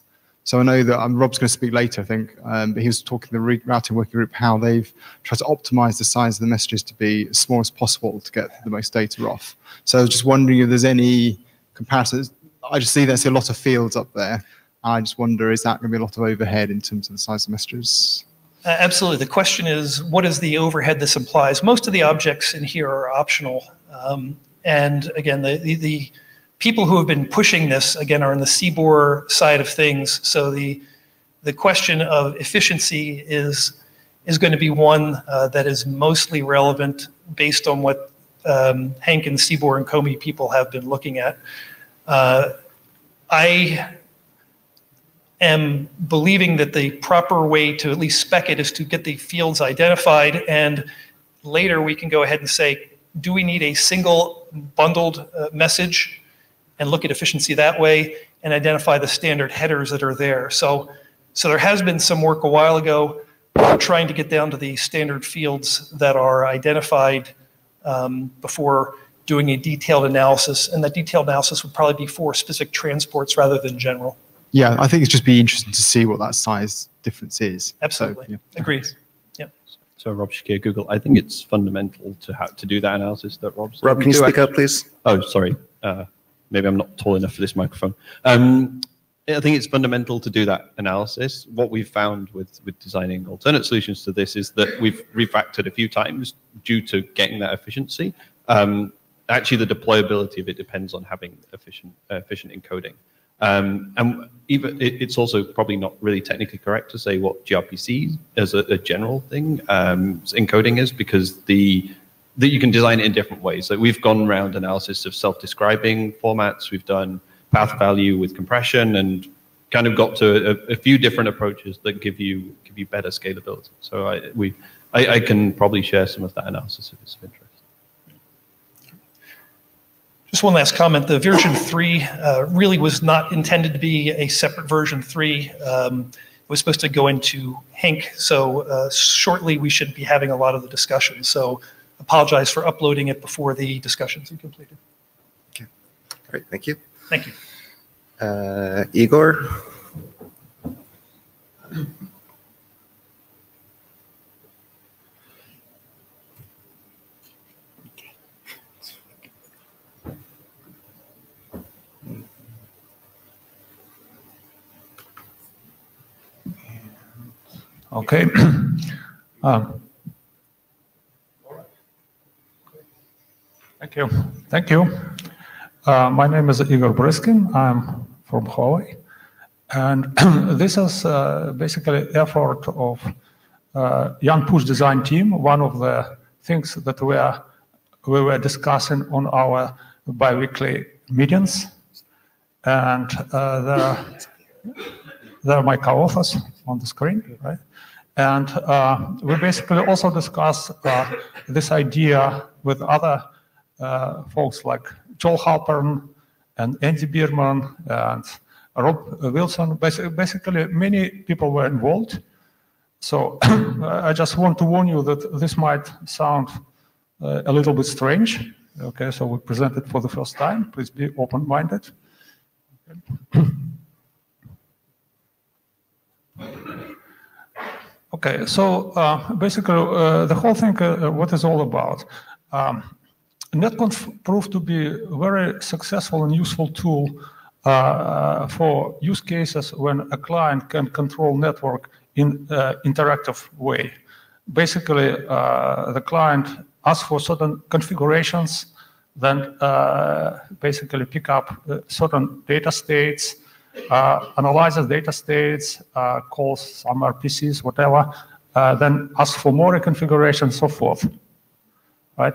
So I know that Rob's going to speak later, I think, but he was talking to the routing working group how they've tried to optimize the size of the messages to be as small as possible to get the most data off. So I was just wondering if there's any comparisons. I just see there's a lot of fields up there. I just wonder, is that going to be a lot of overhead in terms of the size of messages? Absolutely. The question is, what is the overhead this implies? Most of the objects in here are optional. And again, the people who have been pushing this, again, are on the CBOR side of things. So the question of efficiency is going to be one that is mostly relevant based on what Hank and CBOR and Comey people have been looking at. I am believing that the proper way to at least spec it is to get the fields identified, and later we can go ahead and say, do we need a single bundled message, and look at efficiency that way and identify the standard headers that are there. So there has been some work a while ago trying to get down to the standard fields that are identified before doing a detailed analysis, and that detailed analysis would probably be for specific transports rather than general. Yeah, I think it's just be interesting to see what that size difference is. Absolutely. So, yeah. Agreed. Yep. So Rob Shakir, Google, I think it's fundamental to do that analysis that Rob's. Rob, can you speak up, please? Oh, sorry. Maybe I'm not tall enough for this microphone. I think it's fundamental to do that analysis. What we've found with designing alternate solutions to this is that we've refactored a few times due to getting that efficiency. Actually, the deployability of it depends on having efficient encoding. And even it's also probably not really technically correct to say what gRPC as a general thing encoding is, because that you can design it in different ways. So we've gone around analysis of self-describing formats. We've done path value with compression, and kind of got to a few different approaches that give you better scalability. So I can probably share some of that analysis if it's of interest. Just one last comment. The version 3 really was not intended to be a separate version 3. was supposed to go into HENC, so shortly we should be having a lot of the discussion. So apologize for uploading it before the discussions are completed. Okay. All right, thank you. Thank you. Igor? Okay. Thank you. Thank you. My name is Igor Briskin. I'm from Hawaii. And this is basically effort of Young Push design team. One of the things that we were discussing on our biweekly meetings. And there are my co-authors on the screen, right? And we basically also discussed this idea with other folks like Joel Halpern and Andy Bierman and Rob Wilson. Basically, many people were involved. So I just want to warn you that this might sound a little bit strange. Okay, so we present it for the first time. Please be open-minded. Okay, so basically the whole thing, what is all about? NetConf proved to be a very successful and useful tool for use cases when a client can control network in an interactive way. Basically, the client asks for certain configurations, then basically pick up certain data states, analyzes data states, calls some RPCs, whatever, then asks for more reconfiguration, so forth, right?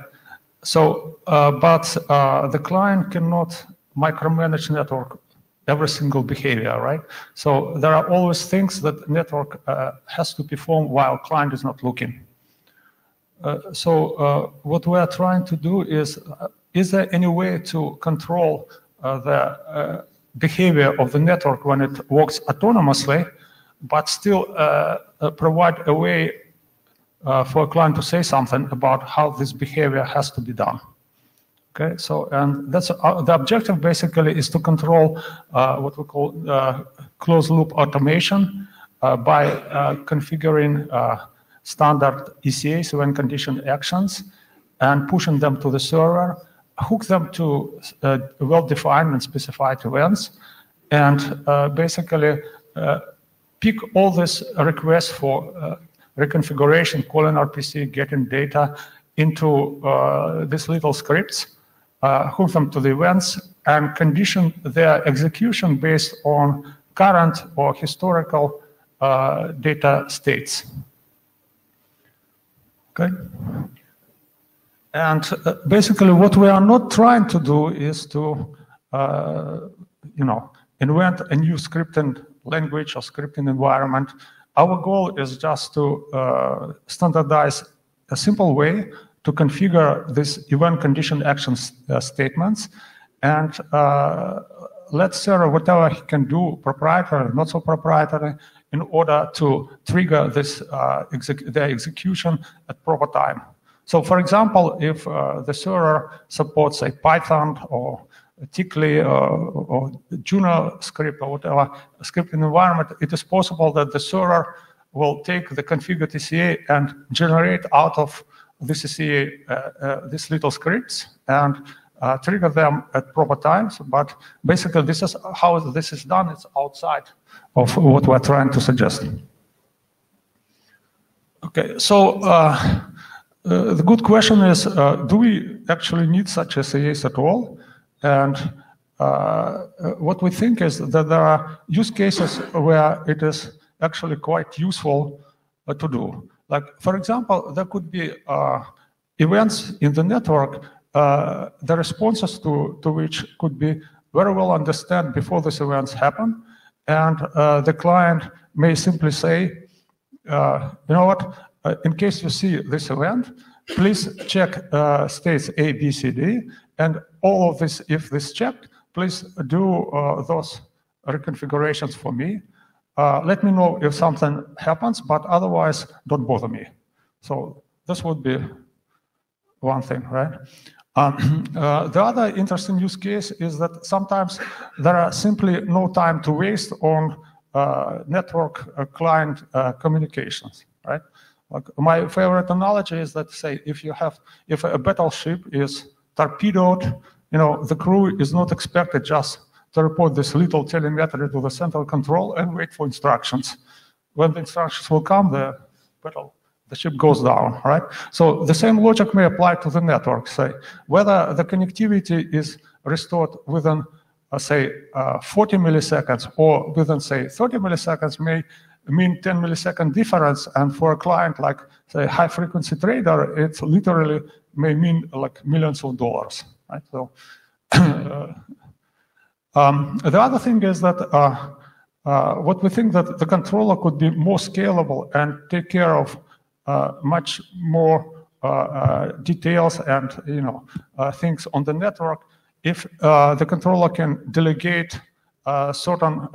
So, but the client cannot micromanage network every single behavior, right? So there are always things that network has to perform while client is not looking. So what we are trying to do is there any way to control the behavior of the network when it works autonomously, but still provide a way for a client to say something about how this behavior has to be done? Okay, so and that's the objective basically is to control what we call closed loop automation by configuring standard ECAs, event condition actions, and pushing them to the server, hook them to well-defined and specified events, and basically pick all these requests for reconfiguration, calling RPC, getting data into these little scripts, hook them to the events, and condition their execution based on current or historical data states. Okay? And basically what we are not trying to do is to, invent a new scripting language or scripting environment. Our goal is just to standardize a simple way to configure these event condition action statements and let server whatever he can do, proprietary, not so proprietary, in order to trigger this their execution at proper time. So, for example, if the server supports a Python or Tickly or Juno script or whatever scripting environment, it is possible that the server will take the configured ECA and generate out of this ECA these little scripts and trigger them at proper times. But basically, this is how this is done. It's outside of what we're trying to suggest. Okay, so the good question is, do we actually need such ECAs at all? And what we think is that there are use cases where it is actually quite useful to do. Like, for example, there could be events in the network, the responses to which could be very well understood before these events happen. And the client may simply say, you know what, in case you see this event, please check states A, B, C, D, and all of this, if this checked, please do those reconfigurations for me. let me know if something happens, but otherwise don't bother me. So this would be one thing, right? The other interesting use case is that sometimes there are simply no time to waste on network client communications, right? Like my favorite analogy is that, say, if a battleship is torpedoed, the crew is not expected just to report this little telemetry to the central control and wait for instructions. When the instructions will come, the ship goes down, right? So the same logic may apply to the network, say, whether the connectivity is restored within, say, 40 milliseconds or within, say, 30 milliseconds may mean 10 millisecond difference. And for a client like, say, high frequency trader, it literally may mean like millions of dollars, right? So the other thing is that what we think that the controller could be more scalable and take care of much more details and things on the network if the controller can delegate certain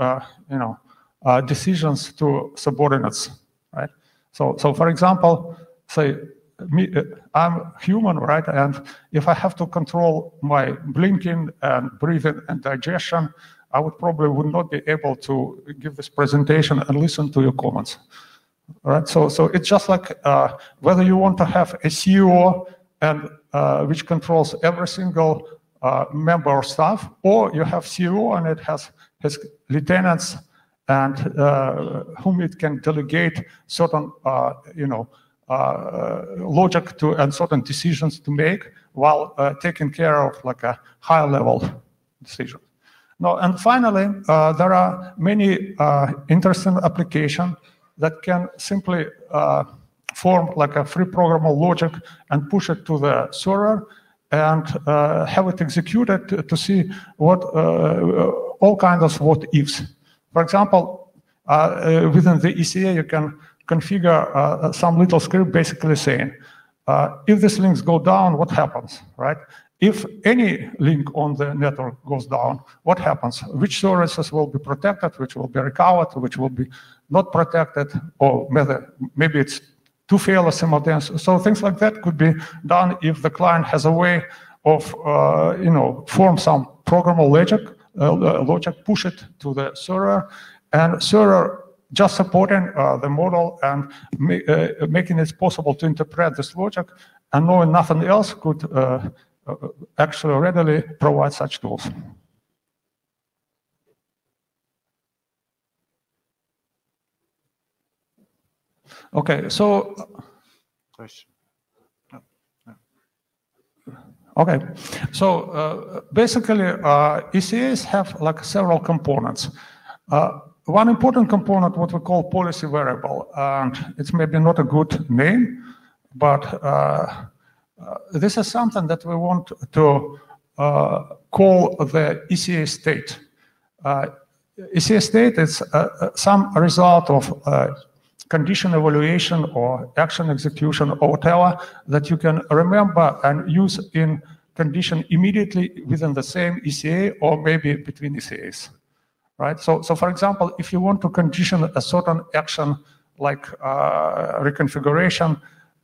decisions to subordinates, right? So for example, say I'm human, right? And if I have to control my blinking and breathing and digestion, I would not be able to give this presentation and listen to your comments. Right, so it's just like whether you want to have a CEO and which controls every single member of staff, or you have CEO and it has his lieutenants and whom it can delegate certain logic to and certain decisions to make while taking care of like a higher level decision. Now, and finally, there are many interesting applications that can simply form like a free programmable logic and push it to the server and have it executed to see what all kinds of what ifs. For example, within the ECA, you can configure some little script basically saying, if these links go down, what happens, right? If any link on the network goes down, what happens? Which services will be protected, which will be recovered, which will be not protected, or maybe it's two failures simultaneously. So things like that could be done if the client has a way of, form some programmable logic, push it to the server, and server just supporting the model and making it possible to interpret this logic, and knowing nothing else could actually readily provide such tools. Okay, so basically ECAs have like several components. One important component, what we call policy variable, and it's maybe not a good name, but this is something that we want to call the ECA state. ECA state is some result of condition evaluation or action execution or whatever that you can remember and use in condition immediately within the same ECA or maybe between ECAs, right? So for example, if you want to condition a certain action like reconfiguration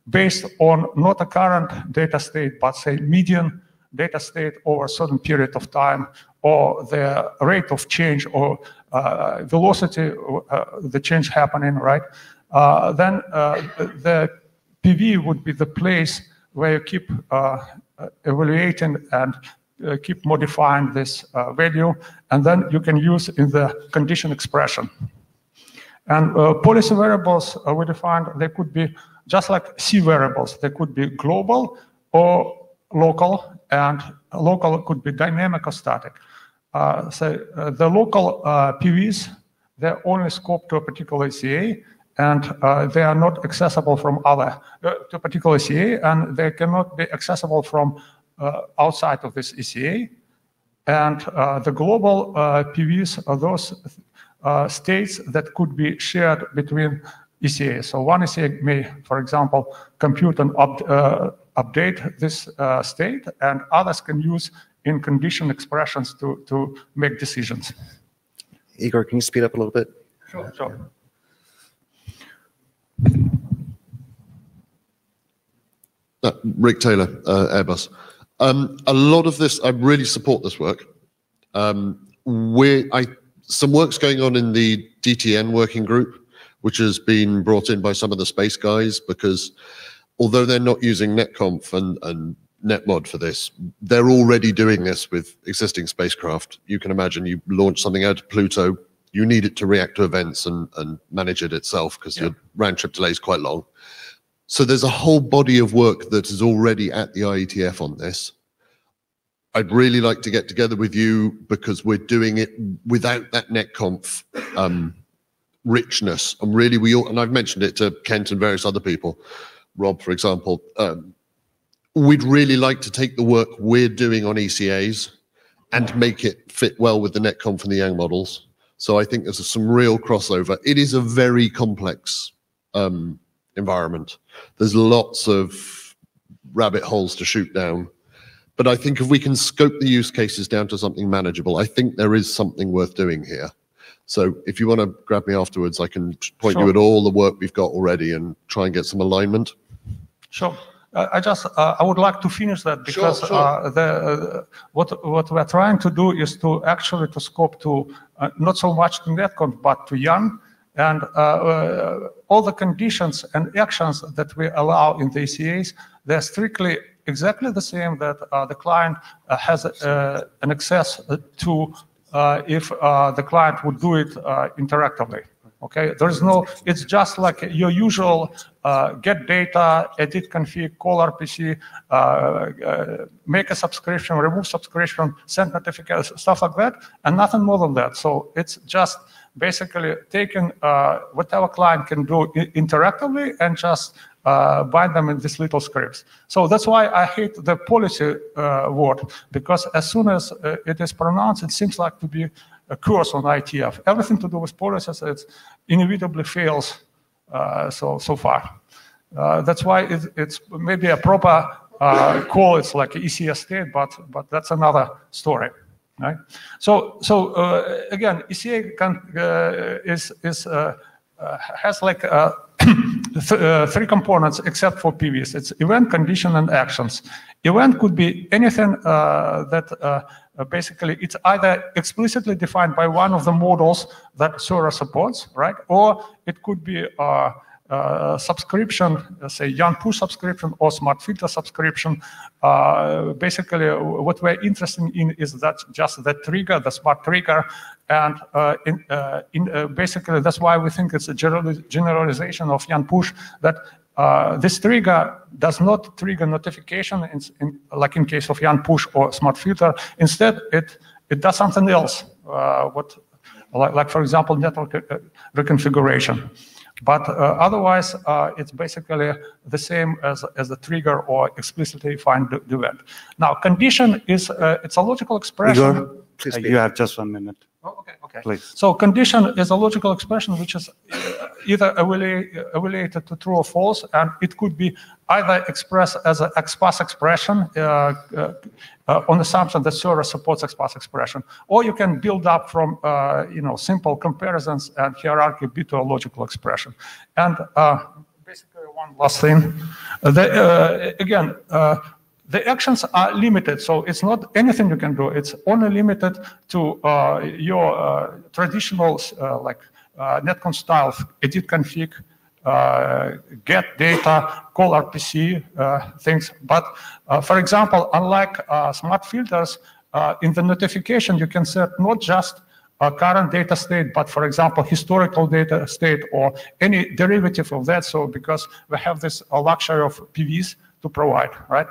based on not a current data state, but say median data state over a certain period of time, or the rate of change or velocity, the change happening, right? Then the PV would be the place where you keep evaluating and keep modifying this value, and then you can use in the condition expression. And policy variables we defined, they could be just like C variables. They could be global or local, and local could be dynamic or static. So the local PVs, they're only scoped to a particular ECA, and they are not accessible from to a particular ECA, and they cannot be accessible from outside of this ECA. And the global PVs are those states that could be shared between ECA. So one ECA may, for example, compute and update this state, and others can use in condition expressions to make decisions. Igor, can you speed up a little bit? Sure, sure. Rick Taylor, Airbus. A lot of this, I really support this work. Some work's going on in the DTN working group, which has been brought in by some of the space guys, because although they're not using NetConf and NetMod for this, they're already doing this with existing spacecraft. You can imagine you launch something out of Pluto, you need it to react to events and manage it itself, because your round trip delay is quite long. So there's a whole body of work that is already at the IETF on this. I'd really like to get together with you, because we're doing it without that NetConf richness. And really, and I've mentioned it to Kent and various other people, Rob, for example. We'd really like to take the work we're doing on ECAs and make it fit well with the NetConf and the Yang models. So I think there's some real crossover. It is a very complex environment. There's lots of rabbit holes to shoot down. But I think if we can scope the use cases down to something manageable, I think there is something worth doing here. So if you want to grab me afterwards, I can point you at all the work we've got already and try and get some alignment. Sure. I would like to finish that, because what we're trying to do is to actually to scope to not so much to NetConf, but to Yang, and all the conditions and actions that we allow in the ECAs, they're strictly exactly the same that the client has an access to if the client would do it interactively. Okay, there's no, it's just like your usual get data, edit config, call RPC, make a subscription, remove subscription, send notification, stuff like that, and nothing more than that. So it's just basically taking whatever client can do interactively and just bind them in these little scripts. So that's why I hate the policy word, because as soon as it is pronounced, it seems like to be a curse on IETF. Everything to do with policies, it inevitably fails so far. That's why it's maybe a proper call. It's like ECS state, but that's another story. Right? So again, ECA has like three components except for PVs. It's event, condition, and actions. Event could be anything that basically it's either explicitly defined by one of the models that Sora supports, right? Or it could be subscription, say Yang push subscription or smart filter subscription. Basically, what we're interested in is that just the trigger, the smart trigger, and basically that's why we think it's a generalization of Yang push, that this trigger does not trigger notification like in case of Yang push or smart filter. Instead, it does something else. Like for example, network reconfiguration. But otherwise, it's basically the same as the trigger or explicitly defined event. Now, condition is it's a logical expression. Igor, please you have just 1 minute. Oh, okay. Please. So condition is a logical expression which is either evaluated to true or false, and it could be either expressed as an XPath expression on assumption that Sora supports XPath expression, or you can build up from simple comparisons and hierarchy be to a logical expression. And basically, one last thing. The actions are limited, so it's not anything you can do. It's only limited to your traditional NetConf style edit config, get data, call RPC things. But for example, unlike smart filters, in the notification you can set not just a current data state, but for example, historical data state or any derivative of that. So because we have this luxury of PVs to provide, right?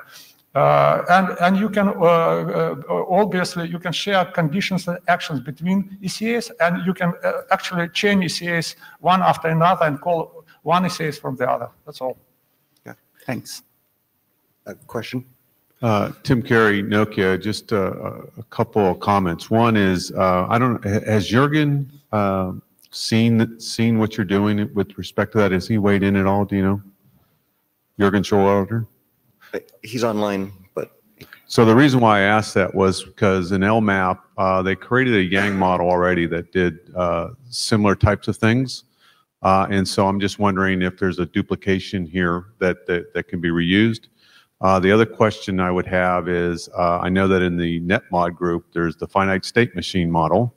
And you can obviously you can share conditions and actions between ECAs, and you can actually chain ECAs one after another and call one ECAs from the other. That's all. Yeah, thanks. Question? Tim Carey, Nokia. Just a couple of comments. One is has Jürgen seen what you're doing with respect to that? Has he weighed in at all? Do you know? Jürgen Schroeder? He's online, but So the reason why I asked that was because in LMAP, they created a Yang model already that did similar types of things. And so I'm just wondering if there's a duplication here that can be reused. The other question I would have is, I know that in the NetMod group, there's the finite state machine model,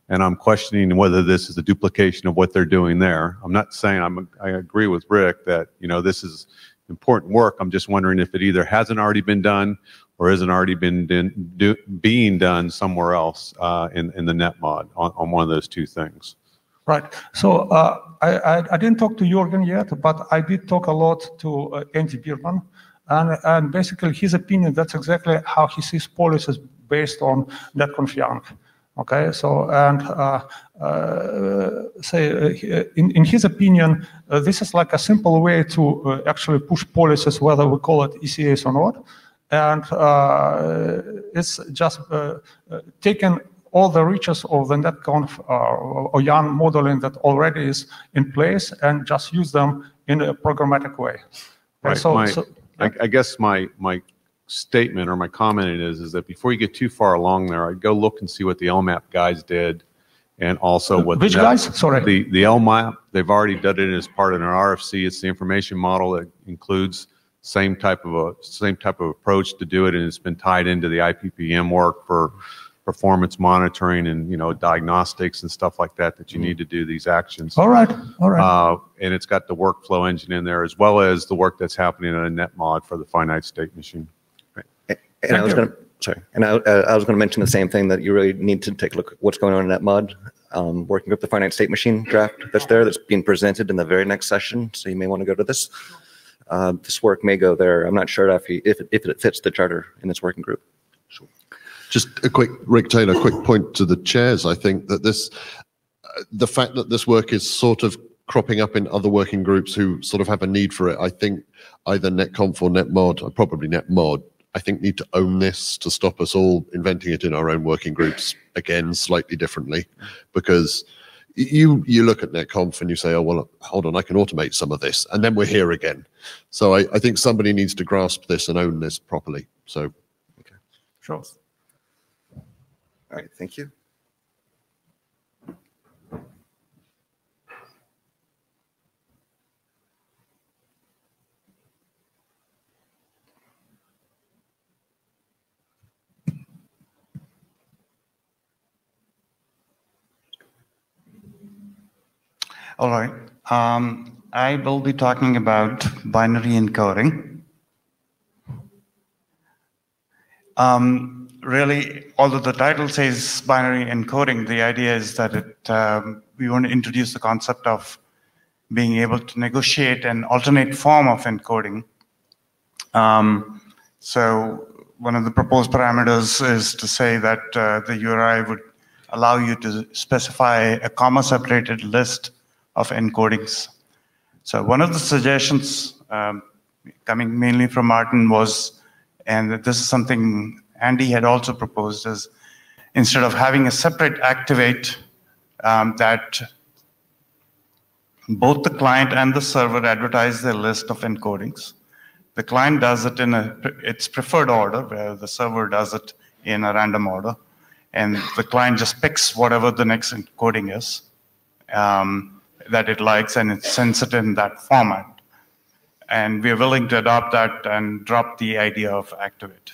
and I'm questioning whether this is a duplication of what they're doing there. I'm not saying I agree with Rick that, this is important work. I'm just wondering if it either hasn't already been done or isn't already being done somewhere else in the NetMod on one of those two things. Right. So I didn't talk to Jürgen yet, but I did talk a lot to Andy Bierman. And basically his opinion, that's exactly how he sees policies based on NetConf-Yang. Okay, so, and in his opinion, this is like a simple way to actually push policies, whether we call it ECAs or not. And it's just taking all the riches of the NetConf or Yang modeling that already is in place and just use them in a programmatic way. Right. I guess my statement or my comment is that before you get too far along there, I'd go look and see what the LMAP guys did, and also what which guys? Sorry, the LMAP. They've already done it as part of an RFC. It's the information model that includes same type of approach to do it, and it's been tied into the IPPM work for performance monitoring and diagnostics and stuff like that you need to do these actions. All right. And it's got the workflow engine in there as well as the work that's happening in a NetMod for the finite state machine. And I was going to mention the same thing, that you really need to take a look at what's going on in NetMod, working with the finite state machine draft that's being presented in the very next session. So you may want to go to this. This work may go there. I'm not sure if it fits the charter in this working group. Just a quick, Rick Taylor, quick point to the chairs. I think that the fact that this work is sort of cropping up in other working groups who sort of have a need for it, I think either NetConf or NetMod, or probably NetMod, I think need to own this to stop us all inventing it in our own working groups, again, slightly differently. Because you look at NetConf and you say, oh, well, hold on, I can automate some of this. And then we're here again. So I think somebody needs to grasp this and own this properly. So, okay. Sure. All right, thank you. All right. I will be talking about binary encoding. Really, although the title says binary encoding, the idea is that we want to introduce the concept of being able to negotiate an alternate form of encoding. So one of the proposed parameters is to say that the URI would allow you to specify a comma-separated list of encodings. So one of the suggestions coming mainly from Martin was, and this is something Andy had also proposed, is instead of having a separate activate that both the client and the server advertise their list of encodings. The client does it in its preferred order, where the server does it in a random order, and the client just picks whatever the next encoding is that it likes, and it sends it in that format. And we're willing to adopt that and drop the idea of activate.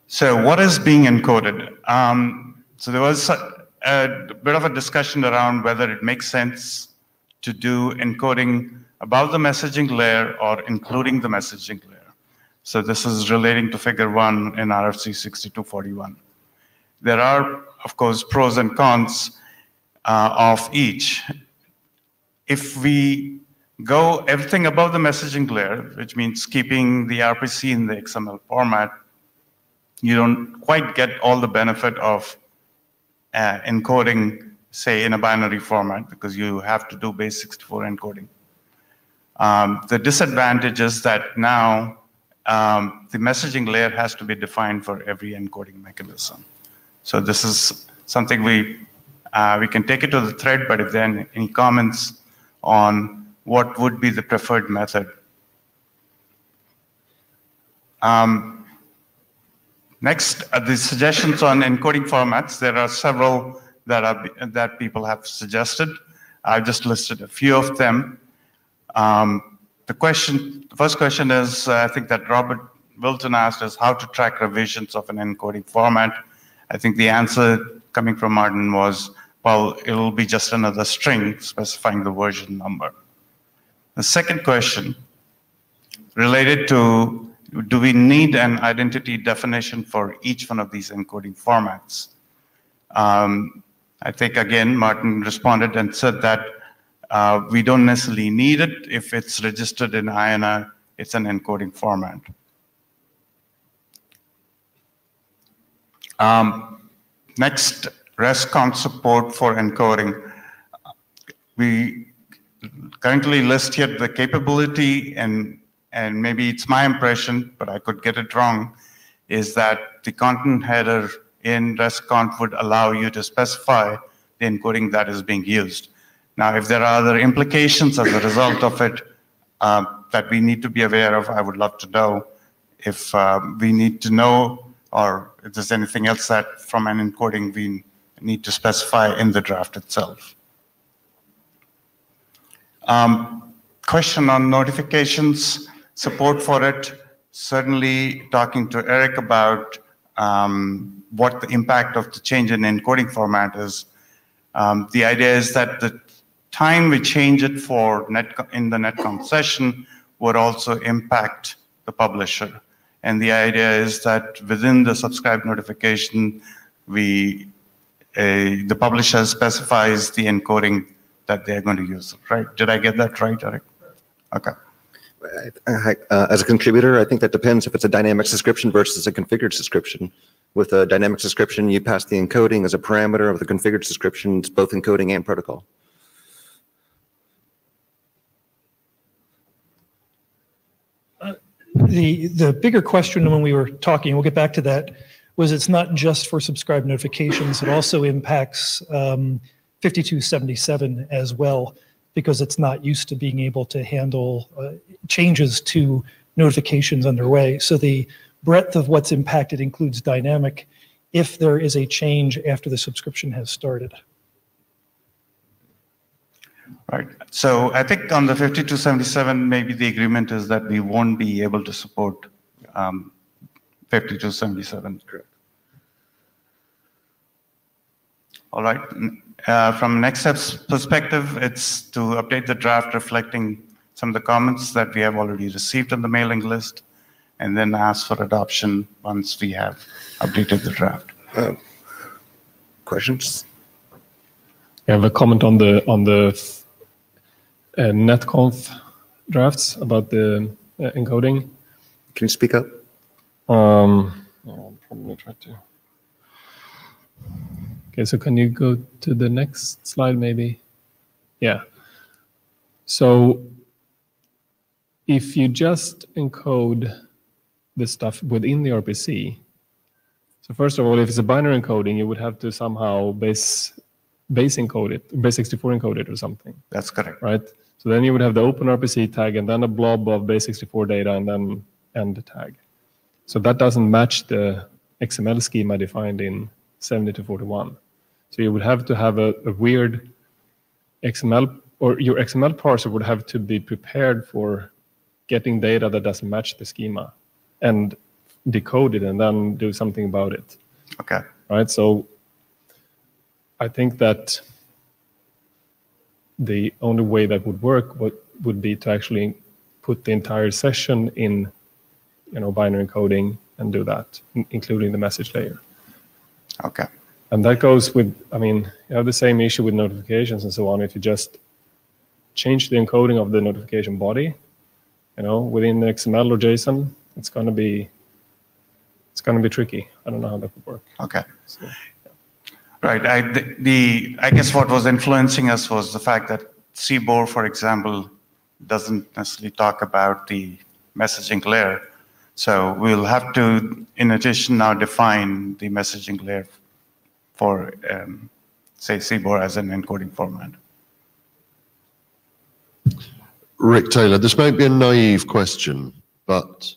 So what is being encoded? So there was a bit of a discussion around whether it makes sense to do encoding above the messaging layer or including the messaging layer. So this is relating to figure 1 in RFC 6241. There are, of course, pros and cons of each. If we go everything above the messaging layer, which means keeping the RPC in the XML format, you don't quite get all the benefit of encoding, say, in a binary format, because you have to do base 64 encoding. The disadvantage is that now the messaging layer has to be defined for every encoding mechanism. So this is something we can take it to the thread, but if there are any comments on what would be the preferred method. Next, the suggestions on encoding formats. There are several that people have suggested. I've just listed a few of them. The first question is, I think that Robert Wilton asked, is how to track revisions of an encoding format. I think the answer coming from Martin was, well, it'll be just another string specifying the version number. The second question related to, do we need an identity definition for each one of these encoding formats? I think, again, Martin responded and said that we don't necessarily need it. If it's registered in IANA, it's an encoding format. Next, RESTCONF support for encoding. We currently list here the capability, and maybe it's my impression, but I could get it wrong, is that the content header in RESTCONF would allow you to specify the encoding that is being used. Now, if there are other implications as a result of it that we need to be aware of, I would love to know. If we need to know, or if there's anything else that from an encoding we need to specify in the draft itself. Question on notifications, support for it. Certainly talking to Eric about what the impact of the change in encoding format is. The idea is that the time we change it for in the NetConf session would also impact the publisher. And the idea is that within the subscribe notification, the publisher specifies the encoding that they're going to use, right? Did I get that right, Eric? Okay. As a contributor, I think that depends if it's a dynamic subscription versus a configured subscription. With a dynamic subscription, you pass the encoding as a parameter. Of the configured subscription, it's both encoding and protocol. The bigger question when we were talking, we'll get back to that, was it's not just for subscribe notifications, it also impacts 5277 as well, because it's not used to being able to handle changes to notifications underway. So the breadth of what's impacted includes dynamic if there is a change after the subscription has started. Right. So I think on the 5277, maybe the agreement is that we won't be able to support 5277. Correct. All right. From next steps perspective, it's to update the draft reflecting some of the comments that we have already received on the mailing list, and then ask for adoption once we have updated the draft. Questions? I have a comment on the NetConf drafts about the encoding. Can you speak up? I'll probably try to. Okay, so can you go to the next slide, maybe? Yeah. So if you just encode the stuff within the RPC, so first of all, if it's a binary encoding, you would have to somehow base encode it, base 64 encode it or something. That's correct. Right? So then you would have the open RPC tag and then a blob of base 64 data and then end the tag. So that doesn't match the XML schema defined in 70-41. So you would have to have a weird XML, or your XML parser would have to be prepared for getting data that doesn't match the schema and decode it and then do something about it. Okay. Right? So I think that the only way that would work would be to actually put the entire session in, binary encoding and do that, including the message layer. Okay. And that goes with, you have the same issue with notifications and so on. If you just change the encoding of the notification body, within XML or JSON, it's going to be tricky. I don't know how that would work. Okay. So, yeah. Right. I guess what was influencing us was the fact that CBOR, for example, doesn't necessarily talk about the messaging layer. So we'll have to, in addition, now define the messaging layer for, say, CBOR as an encoding format. Rick Taylor, this might be a naive question, but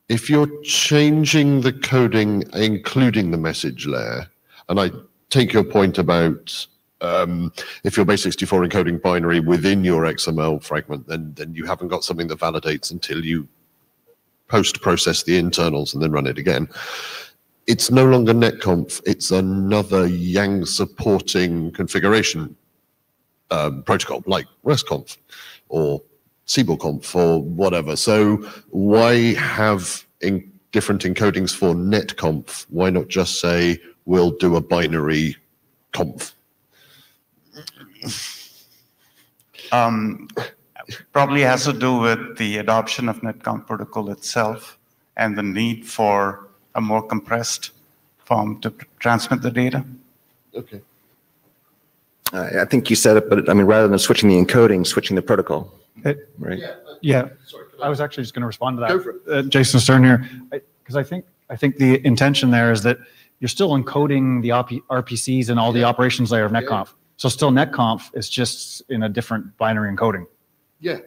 If you're changing the coding, including the message layer, and I take your point about if you're base64 encoding binary within your XML fragment, then you haven't got something that validates until you post-process the internals and then run it again. It's no longer netconf, it's another Yang supporting configuration protocol like RESTconf or CBORconf or whatever. So why have different encodings for netconf? Why not just say we'll do a binary conf? Probably has to do with the adoption of netconf protocol itself and the need for a more compressed form to transmit the data. Okay. I think you said it, but I mean, rather than switching the encoding, switching the protocol, right? Yeah, I was actually just going to respond to that. Go for it. Jason Stern here, because I think the intention there is that you're still encoding the RPCs and all the operations layer of netconf. So still netconf is just in a different binary encoding. Yeah.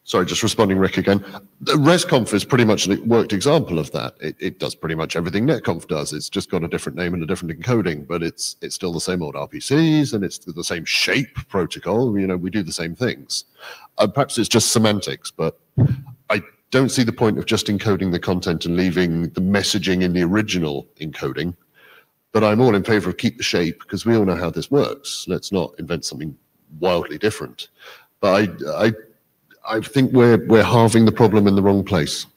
Sorry, just responding, Rick, again. The ResConf is pretty much a worked example of that. It does pretty much everything NetConf does. It's just got a different name and a different encoding, but it's still the same old RPCs and it's the same shape protocol. You know, we do the same things. Perhaps it's just semantics, but I don't see the point of just encoding the content and leaving the messaging in the original encoding. But I'm all in favor of keep the shape because we all know how this works. Let's not invent something wildly different. But I think we're halving the problem in the wrong place.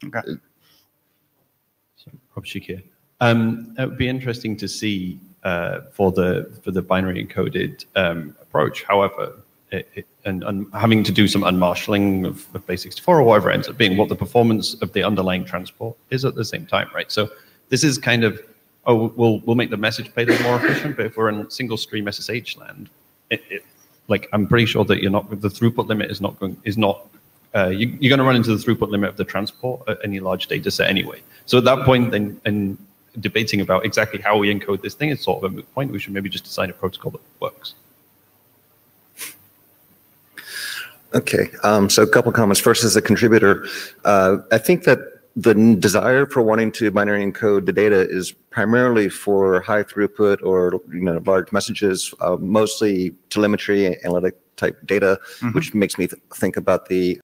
Okay. Rob Shakir. It would be interesting to see for the binary encoded approach. However, and having to do some unmarshalling of base64 or whatever it ends up being, what the performance of the underlying transport is at the same time, right? So this is kind of, we'll make the message payload more efficient, but if we're in single stream SSH land, like I'm pretty sure that the throughput limit is not you're going to run into the throughput limit of the transport at any large data set anyway. So at that point, then debating about exactly how we encode this thing is sort of a moot point. We should maybe just design a protocol that works. Okay, so a couple comments. First, as a contributor, I think that the desire for wanting to binary encode the data is primarily for high throughput or large messages, mostly telemetry, analytic type data, which makes me think about the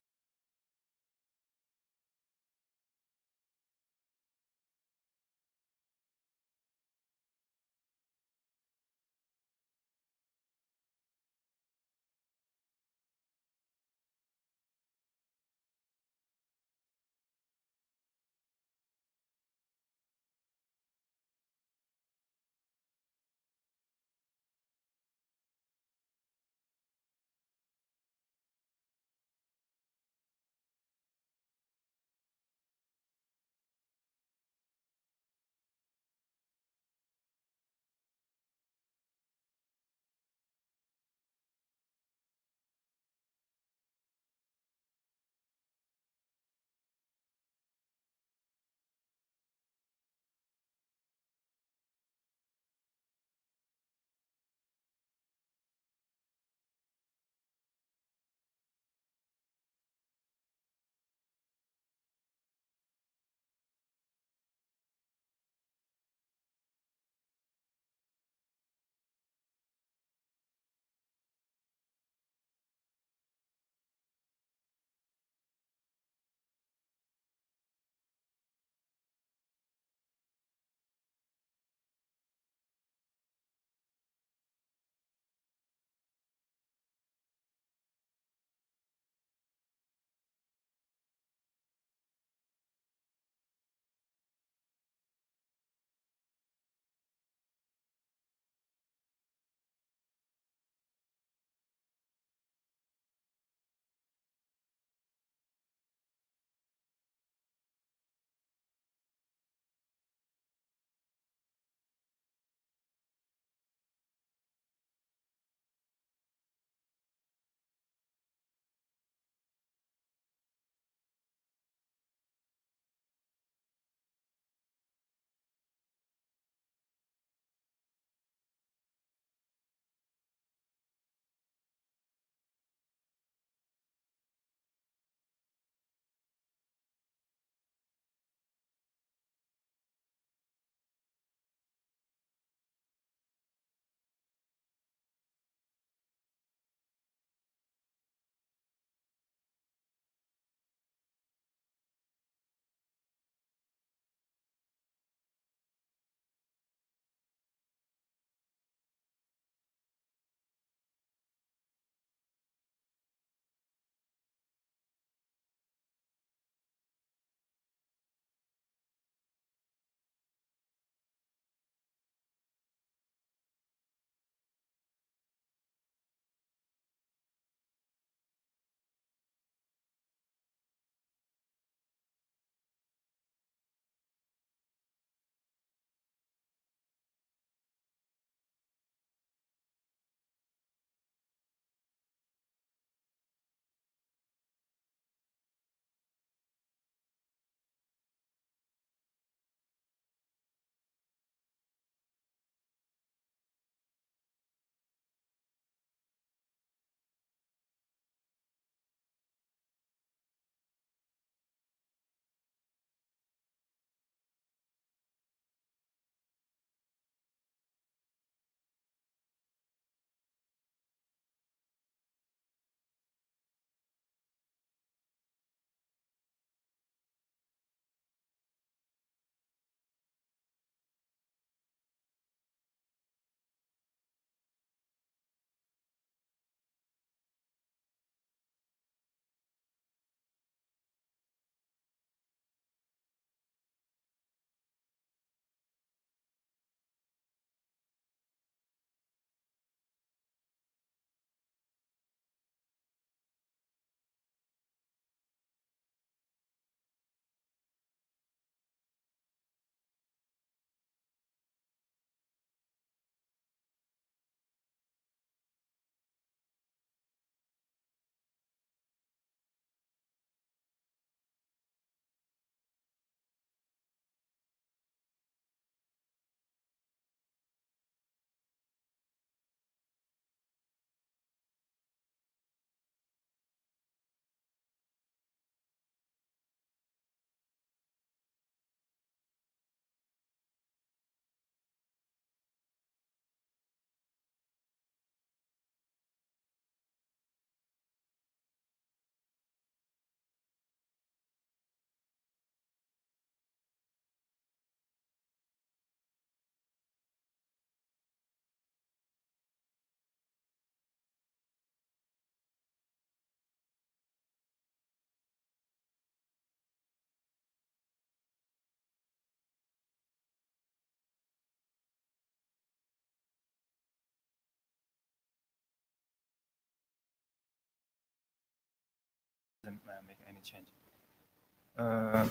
make any change.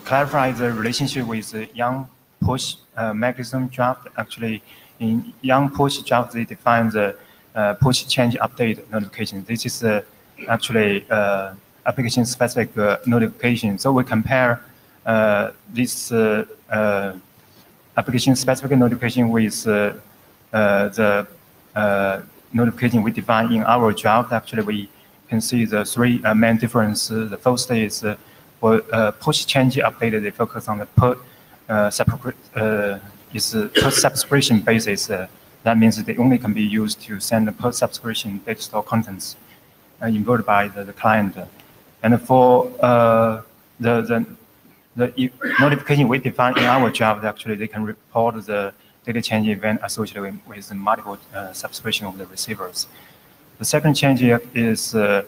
Clarify the relationship with the young push mechanism draft. Actually, in young push draft, they define the push change update notification. This is actually application specific notification. So we compare this application specific notification with the notification we define in our draft. Actually, we can see the three main differences. The first is for push change update, they focus on the per subscription basis. That means they only can be used to send the per subscription data store contents inverted by the client. And for the notification we define in our draft, actually they can report the data change event associated with the multiple subscription of the receivers. The second change is the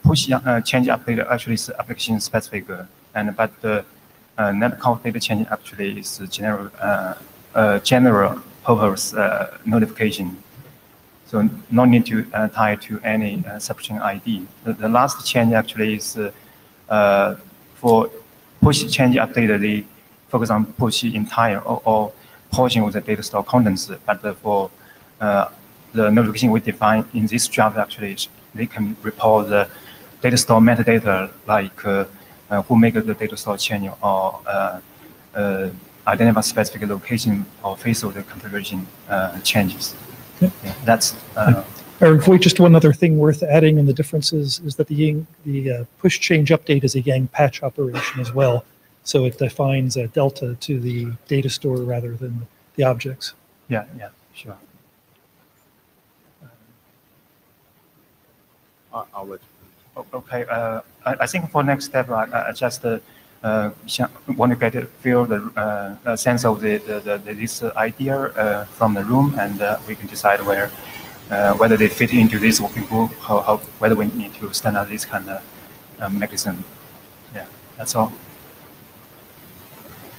push change update actually is application specific, but the NETCONF data change actually is general purpose notification. So no need to tie to any subscription ID. The last change actually is for push change update, they focus on push entire or portion of the data store contents. But for the notification we define in this draft, actually, they can report the data store metadata like who make the data store change or identify specific location or phase of the configuration changes. Yeah, that's. Eric Voigt, just one other thing worth adding in the differences is that the push change update is a Yang patch operation as well. So it defines a delta to the data store rather than the objects. Yeah, sure. I'll let you. Okay, I think for next step, I just want to get a feel the sense of this idea from the room, and we can decide whether they fit into this working group, whether we need to standardize this kind of mechanism. Yeah, that's all.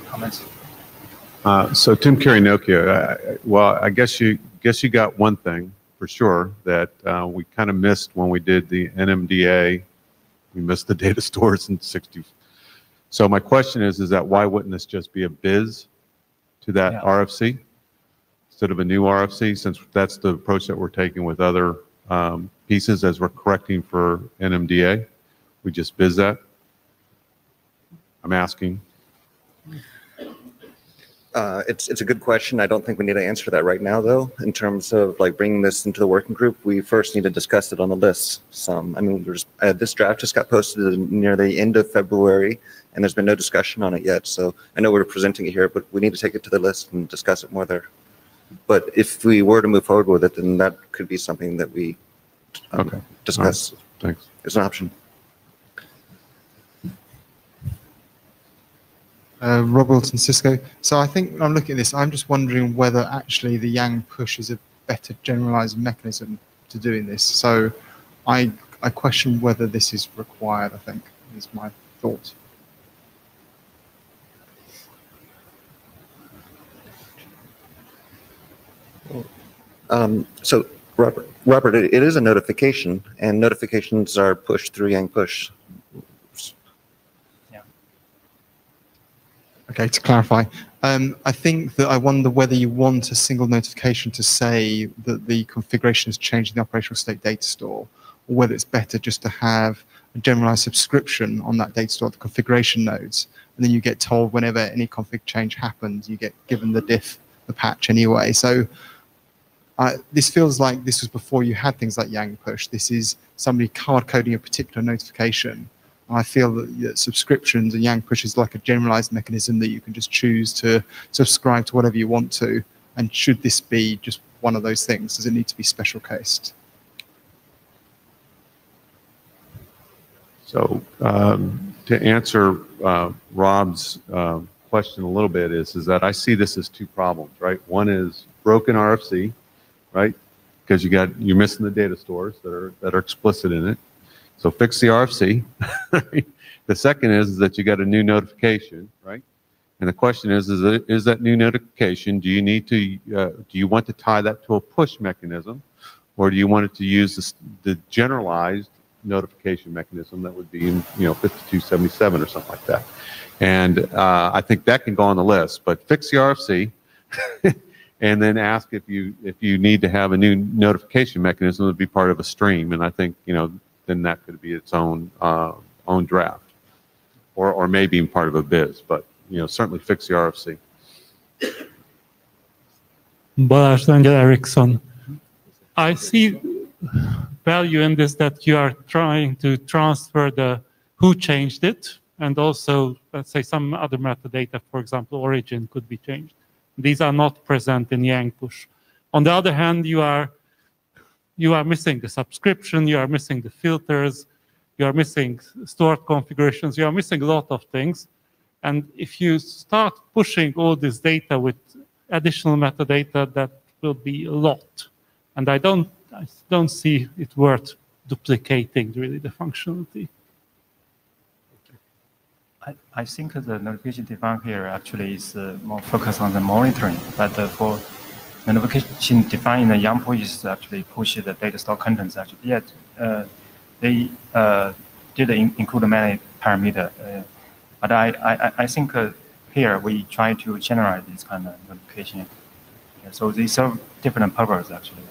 Comments? So Tim Carey-Nokia, well, I guess you got one thing for sure that we kind of missed when we did the NMDA. We missed the data stores in 60. So my question is that why wouldn't this just be a biz to that RFC instead of a new RFC, since that's the approach that we're taking with other pieces as we're correcting for NMDA? We just biz that? I'm asking. It's a good question. I don't think we need to answer that right now, though. In terms of like bringing this into the working group, we first need to discuss it on the list. Some, I mean, this draft just got posted near the end of February, and there's been no discussion on it yet. So I know we're presenting it here, but we need to take it to the list and discuss it more there. But if we were to move forward with it, then that could be something that we discuss. Right. Thanks. It's an option. Rob Wilson, Cisco. So I think when I'm looking at this, I'm just wondering whether actually the Yang push is a better generalized mechanism to doing this. So I question whether this is required, I think, is my thought. So Robert, it is a notification, and notifications are pushed through Yang push. Okay, to clarify, I think that I wonder whether you want a single notification to say that the configuration has changed in the operational state data store, or whether it's better just to have a generalized subscription on that data store, the configuration nodes, and then you get told whenever any config change happens, you get given the diff, the patch anyway. So this feels like this was before you had things like Yang push. This is somebody hard coding a particular notification. I feel that subscriptions and Yang push is like a generalized mechanism that you can just choose to subscribe to whatever you want to. And should this be just one of those things? Does it need to be special cased? So to answer Rob's question a little bit is that I see this as two problems, right? One is broken RFC, right? Because you're missing the data stores that are explicit in it. So fix the RFC. The second is that you got a new notification, right? And the question is that new notification, do you want to tie that to a push mechanism, or do you want it to use the generalized notification mechanism that would be in 5277 or something like that. And I think that can go on the list, but fix the RFC and then ask if you need to have a new notification mechanism to be part of a stream. And I think, then that could be its own draft or maybe even part of a biz, but certainly fix the RFC. Balázs Erickson. I see value in this that you are trying to transfer the who changed it, and also, let's say, some other metadata, for example, origin could be changed. These are not present in Yang push. On the other hand, you are missing the subscription, you are missing the filters, you are missing stored configurations, you are missing a lot of things. And if you start pushing all this data with additional metadata, that will be a lot. And I don't see it worth duplicating really the functionality. I think the notification defined here actually is more focused on the monitoring, but for the notification defined in the Yang push is actually push the data store contents. Actually, yet they did include many parameters, but I think here we try to generate this kind of notification. So they serve different purposes actually,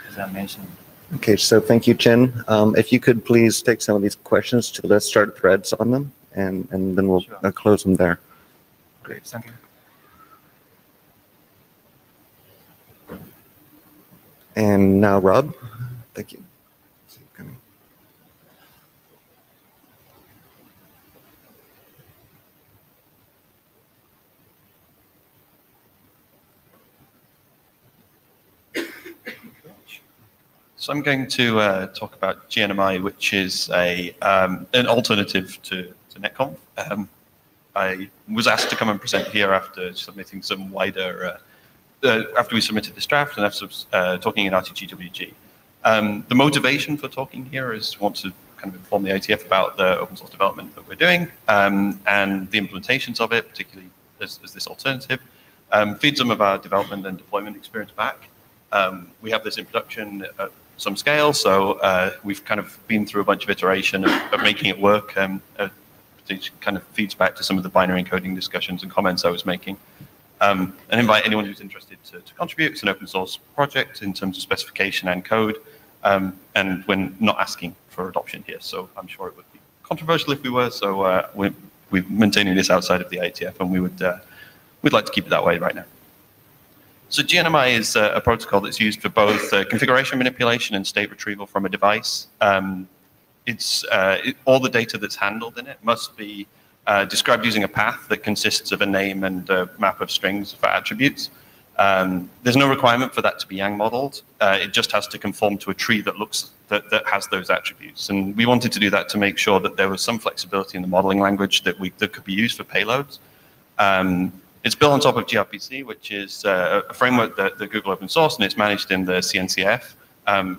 as I mentioned. Okay, so thank you, Chen. If you could please take some of these questions to let's start threads on them, and then we'll close them there. Great, thank you. And now Rob, thank you. So I'm going to talk about GNMI, which is an alternative to NetConf. I was asked to come and present here after submitting some wider, after we submitted this draft and after talking in RTGWG. The motivation for talking here is want to kind of inform the IETF about the open source development that we're doing and the implementations of it, particularly as this alternative. Feed some of our development and deployment experience back. We have this in production at some scale, so we've kind of been through a bunch of iteration of making it work. It kind of feeds back to some of the binary encoding discussions and comments I was making. And invite anyone who's interested to contribute. It's an open source project in terms of specification and code, and we're not asking for adoption here, so I'm sure it would be controversial if we were, so we're maintaining this outside of the IETF, and we'd like to keep it that way right now. So GNMI is a protocol that's used for both configuration manipulation and state retrieval from a device. All the data that's handled in it must be described using a path that consists of a name and a map of strings for attributes. There's no requirement for that to be Yang modeled. It just has to conform to a tree that has those attributes. And we wanted to do that to make sure that there was some flexibility in the modeling language that could be used for payloads. It's built on top of gRPC, which is a framework that Google open source, and it's managed in the CNCF.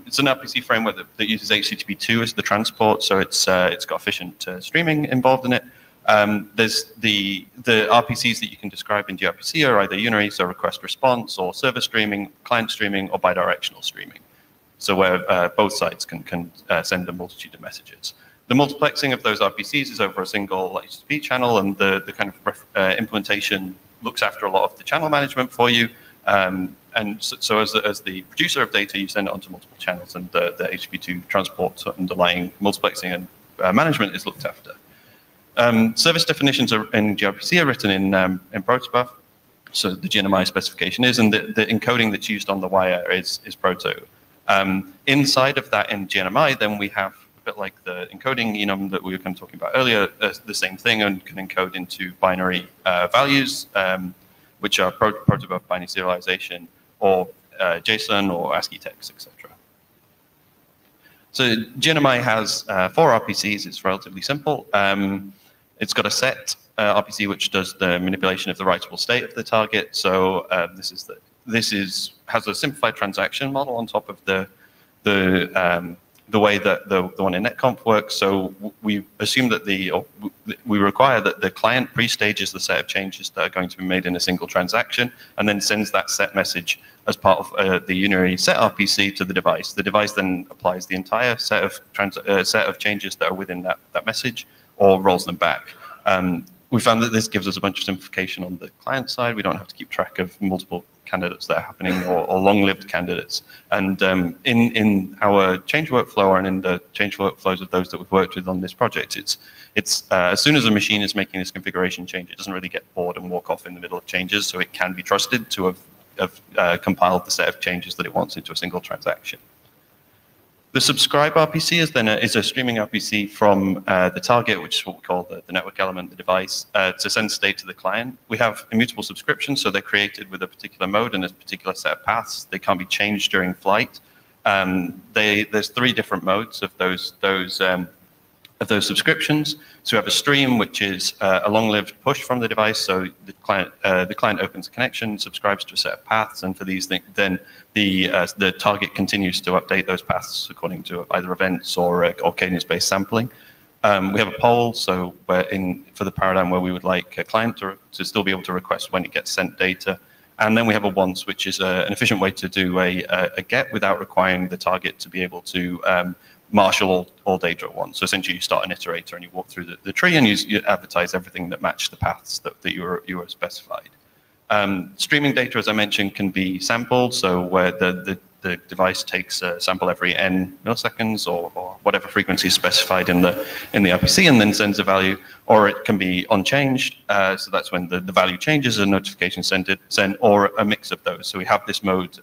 It's an RPC framework that uses HTTP2 as the transport, so it's got efficient streaming involved in it. There's the RPCs that you can describe in gRPC are either unary, so request response, or server streaming, client streaming, or bidirectional streaming. So where both sides can send a multitude of messages. The multiplexing of those RPCs is over a single HTTP channel, and the kind of implementation looks after a lot of the channel management for you. And so as the producer of data, you send it onto multiple channels, and the HTTP2 transport underlying multiplexing and management is looked after. Service definitions in gRPC are written in protobuf, so the GNMI specification is, and the encoding that's used on the wire is proto. Inside of that in GNMI, then we have a bit like the encoding enum that we were kind of talking about earlier, the same thing, and can encode into binary values, which are protobuf binary serialization, or JSON or ASCII text, etc. So GNMI has 4 RPCs. It's relatively simple. It's got a set RPC which does the manipulation of the writable state of the target. So this has a simplified transaction model on top of the the way that the one in NetConf works. So we assume that we require that the client pre-stages the set of changes that are going to be made in a single transaction, and then sends that set message as part of the unary set RPC to the device. The device then applies the entire set of changes that are within that message, or rolls them back. We found that this gives us a bunch of simplification on the client side. We don't have to keep track of multiple candidates that are happening, or long-lived candidates. And in our change workflow, and in the change workflows of those that we've worked with on this project, it's as soon as a machine is making this configuration change, it doesn't really get bored and walk off in the middle of changes, so it can be trusted to have compiled the set of changes that it wants into a single transaction. The subscribe RPC is a streaming RPC from the target, which is what we call the network element, the device, to send state to the client. We have immutable subscriptions, so they're created with a particular mode and a particular set of paths. They can't be changed during flight. There's 3 different modes of those subscriptions. So we have a stream, which is a long-lived push from the device. So the client opens a connection, subscribes to a set of paths, and for these things, then the target continues to update those paths according to either events or cadence-based sampling. We have a poll, so for the paradigm where we would like a client to still be able to request when it gets sent data. And then we have a once, which is an efficient way to do a get without requiring the target to be able to marshal all data at once. So essentially you start an iterator and you walk through the tree and you advertise everything that match the paths that you were specified. Streaming data, as I mentioned, can be sampled, so where the device takes a sample every n milliseconds or whatever frequency is specified in the RPC, and then sends a value, or it can be unchanged, so that's when the value changes, a notification sent, or a mix of those. So we have this mode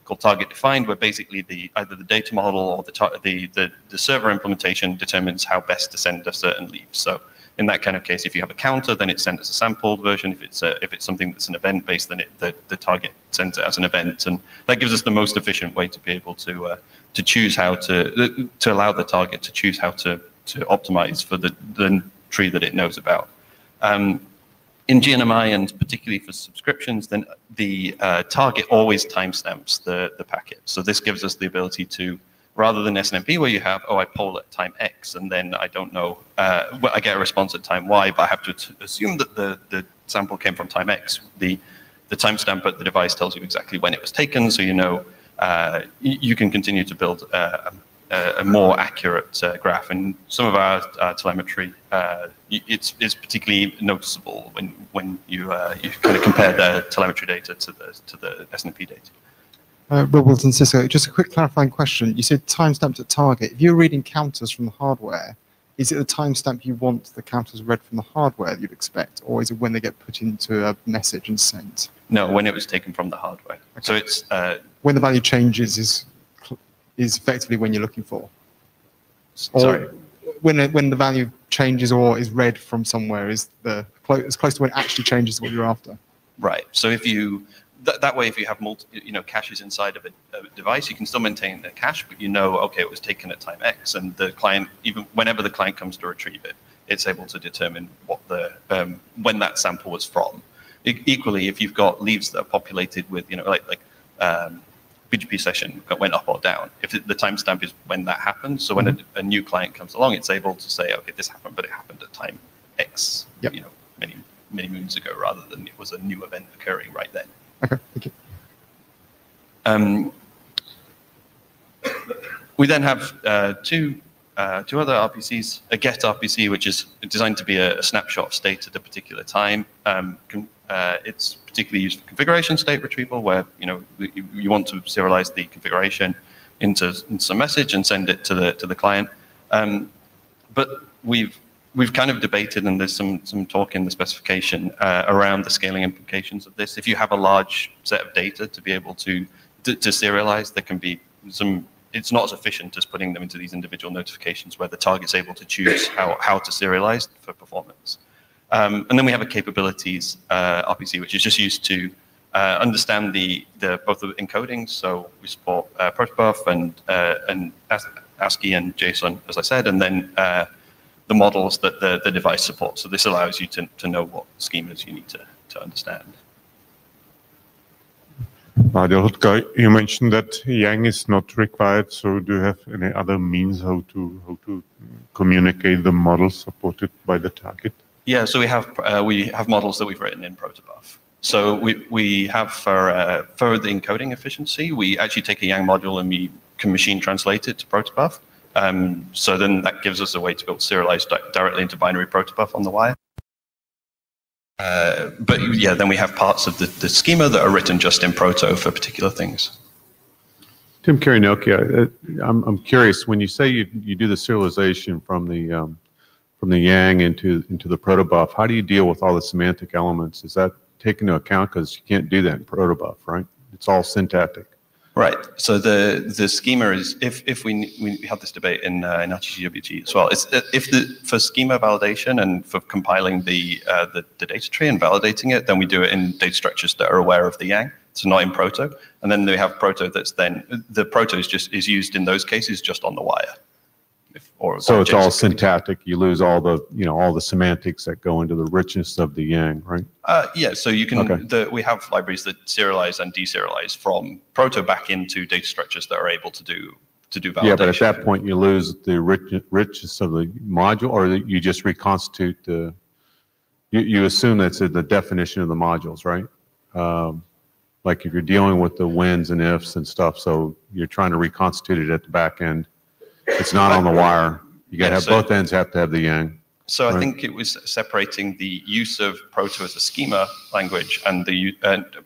called target defined, where basically either the data model or the server implementation determines how best to send a certain leaf. So in that kind of case, if you have a counter, then it's sent as a sampled version. If it's something that's an event based, then the target sends it as an event, and that gives us the most efficient way to be able to choose how to allow the target to choose how to optimize for the tree that it knows about. In GNMI, and particularly for subscriptions, then the target always timestamps the packet. So this gives us the ability to, rather than SNMP where you have, I poll at time X and then I don't know, I get a response at time Y, but I have to assume that the sample came from time X. The timestamp at the device tells you exactly when it was taken, so you know you can continue to build a more accurate graph. And some of our telemetry, it's particularly noticeable when you kind of compare the telemetry data to the SNP data. Rob Wilson, Cisco, just a quick clarifying question. You said timestamped at target. If you're reading counters from the hardware, is it the timestamp you want the counters read from the hardware that you'd expect, or is it when they get put into a message and sent? No, when it was taken from the hardware. Okay. So it's when the value changes is effectively when you're looking for. Sorry. When the value changes or is read from somewhere is as close to when it actually changes what you're after. Right. So if you that way, if you have caches inside of a device, you can still maintain the cache, but okay, it was taken at time X, and the client, even whenever the client comes to retrieve it, it's able to determine what when that sample was from. Equally, if you've got leaves that are populated with BGP session went up or down, if the timestamp is when that happens, so when a new client comes along, it's able to say, okay, this happened, but it happened at time X, many moons ago, rather than it was a new event occurring right then. Okay, thank you. We then have two other RPCs, a GET RPC, which is designed to be a snapshot of state at a particular time. It's particularly used for configuration state retrieval, where you want to serialize the configuration into some message and send it to the client. But we've kind of debated, and there's some talk in the specification around the scaling implications of this. If you have a large set of data to be able to serialize, there can be some. It's not as efficient as putting them into these individual notifications where the target's able to choose how to serialize for performance. And then we have a capabilities RPC, which is just used to understand both the encodings. So we support protobuf and ASCII and JSON, as I said, and then the models that the device supports. So this allows you to know what schemas you need to understand. You mentioned that Yang is not required, so do you have any other means how to communicate the models supported by the target? Yeah, so we have models that we've written in protobuf. So we have for the encoding efficiency, we actually take a Yang module and we can machine translate it to protobuf. So then that gives us a way to build serialized directly into binary protobuf on the wire. But yeah, then we have parts of the schema that are written just in proto for particular things. Tim Karinokia, I'm curious, when you say you do the serialization from the Yang into the protobuf, how do you deal with all the semantic elements? Is that taken into account? Because you can't do that in protobuf, right? It's all syntactic. Right. So the schema is if we had this debate in RTGWG as well. It's for schema validation and for compiling the data tree and validating it, then we do it in data structures that are aware of the Yang. So not in proto. And then we have proto that's then the proto is used in those cases just on the wire. So it's all syntactic. You lose all the semantics that go into the richness of the Yang, right? Yeah. So you can. Okay. We have libraries that serialize and deserialize from proto back into data structures that are able to do validation. Yeah, but at that point you lose the richness of the module, or you just reconstitute the. You assume that's the definition of the modules, right? Like if you're dealing with the whens and ifs and stuff, so you're trying to reconstitute it at the back end. It's not on the wire. You got to have both ends have to have the Yang. So right? I think it was separating the use of proto as a schema language and the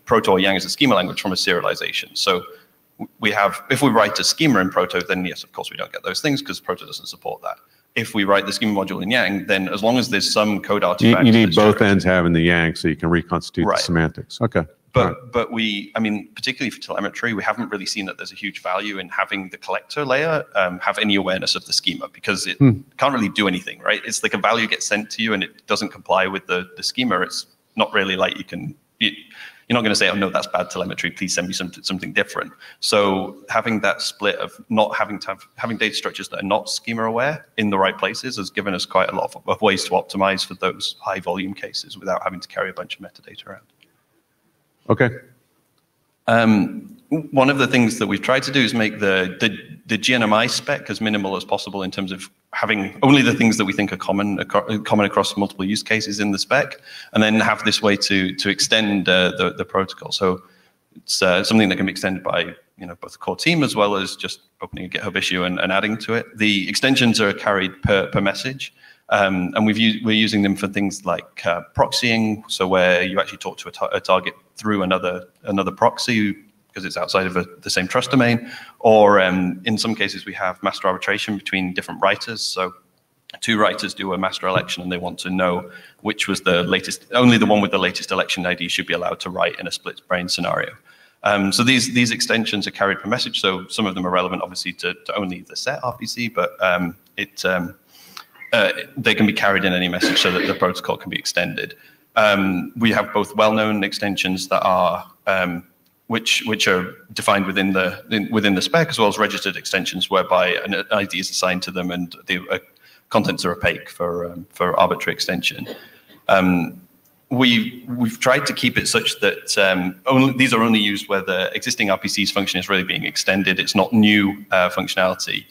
proto or Yang as a schema language from a serialization. So we have, if we write a schema in proto, then yes, of course we don't get those things because proto doesn't support that. If we write the schema module in Yang, then as long as there's some code artifact, you need both ends having the Yang so you can reconstitute the semantics. Okay. But I mean, particularly for telemetry, we haven't really seen that there's a huge value in having the collector layer have any awareness of the schema because it can't really do anything, right? It's like a value gets sent to you and it doesn't comply with the schema. It's not really like you're not going to say, oh no, that's bad telemetry. Please send me something different. So having that split of not having data structures that are not schema aware in the right places has given us quite a lot of ways to optimize for those high volume cases without having to carry a bunch of metadata around. Okay. One of the things that we've tried to do is make the GNMI spec as minimal as possible in terms of having only the things that we think are common across multiple use cases in the spec, and then have this way to extend the protocol. So it's something that can be extended by both the core team as well as just opening a GitHub issue and adding to it. The extensions are carried per message. And we're using them for things like proxying, so where you actually talk to a target through another proxy because it's outside of the same trust domain, or in some cases we have master arbitration between different writers. So two writers do a master election and they want to know which was the latest, only the one with the latest election ID should be allowed to write in a split brain scenario. So these extensions are carried per message, so some of them are relevant obviously to only the set RPC, but they can be carried in any message so that the protocol can be extended. We have both well-known extensions that are which are defined within the spec, as well as registered extensions whereby an ID is assigned to them and the contents are opaque for arbitrary extension. We've tried to keep it such that these are only used where the existing RPC's function is really being extended. It's not new functionality.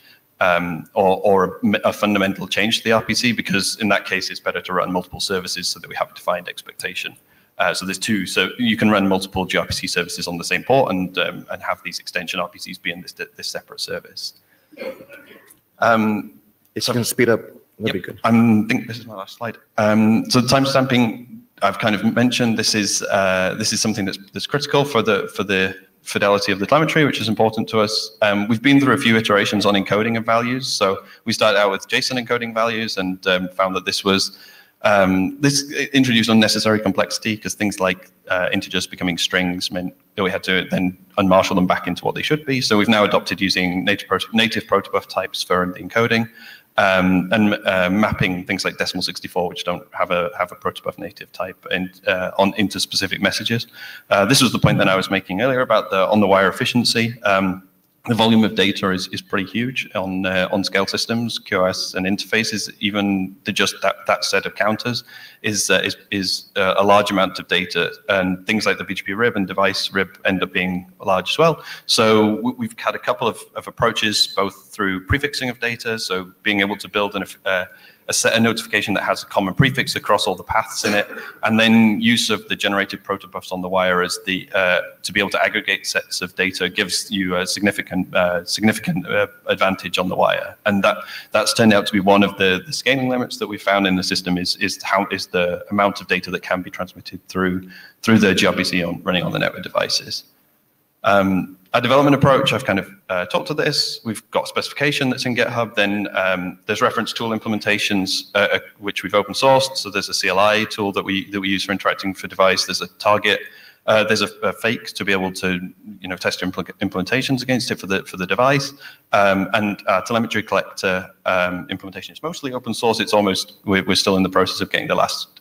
Or a fundamental change to the RPC, because in that case it's better to run multiple services so that we have a defined expectation. So there's two, so you can run multiple gRPC services on the same port and have these extension RPCs be in this separate service. If you can speed up, that'd be good. I think this is my last slide. So the timestamping I've kind of mentioned. This is something that's critical for the fidelity of the telemetry, which is important to us. We've been through a few iterations on encoding of values. So we started out with JSON encoding values and found that this introduced unnecessary complexity because things like integers becoming strings meant that we had to then unmarshal them back into what they should be. So we've now adopted using native protobuf types for the encoding and mapping things like decimal 64, which don't have a protobuf native type, and into specific messages. This was the point that I was making earlier about the on-the-wire efficiency. The volume of data is pretty huge on scale systems, QoS and interfaces. Even just that set of counters is a large amount of data, and things like the BGP rib and device rib end up being large as well. So we've had a couple of approaches, both through prefixing of data, so being able to build a notification that has a common prefix across all the paths in it, and then use of the generated protobufs on the wire as to be able to aggregate sets of data gives you a significant advantage on the wire. And that's turned out to be one of the scaling limits that we found in the system is the amount of data that can be transmitted through the gRPC running on the network devices. Our development approach, I've kind of talked to this. We've got specification that's in GitHub. Then there's reference tool implementations, which we've open sourced. So there's a CLI tool that we use for interacting for device. There's a target. There's a fake to be able to test implementations against it for the device, and telemetry collector implementation is mostly open source. It's we're still in the process of getting the last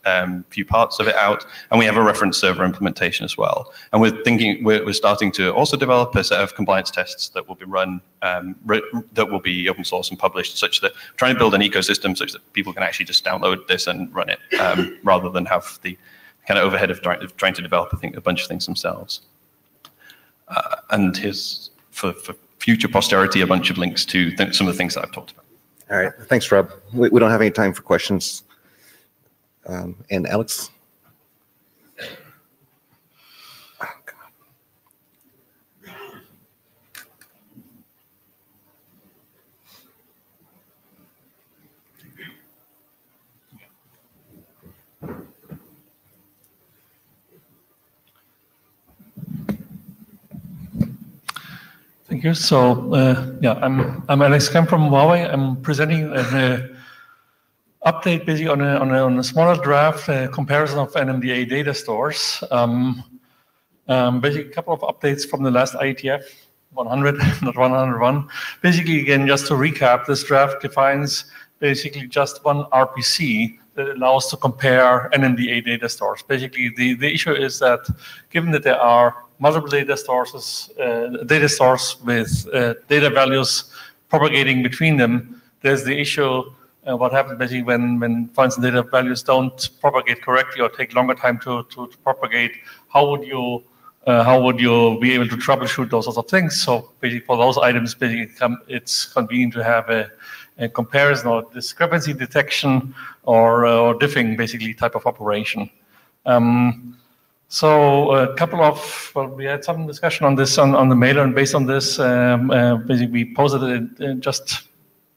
few parts of it out, and we have a reference server implementation as well. And we're starting to also develop a set of compliance tests that will be run that will be open source and published, such that we're trying to build an ecosystem such that people can actually just download this and run it rather than have the kind of overhead of trying to develop a bunch of things themselves. And here's, for future posterity, a bunch of links to some of the things that I've talked about. All right, thanks, Rob. We don't have any time for questions. And Alex? Thank you. So, I'm Alex Kemp from Huawei. I'm presenting an update basically on a smaller draft comparison of NMDA data stores. Basically, a couple of updates from the last IETF 100, not 101. Basically, again, just to recap, this draft defines basically just one RPC that allows to compare NMDA data stores. Basically, the issue is that given that there are multiple data stores with data values propagating between them, there's the issue what happens basically when, for instance, data values don't propagate correctly or take longer time to propagate. How would you be able to troubleshoot those sorts of things? So basically, for those items, basically, it's convenient to have a comparison or discrepancy detection or diffing basically type of operation. So a couple of, we had some discussion on this on the mailer, and based on this, basically we posted it just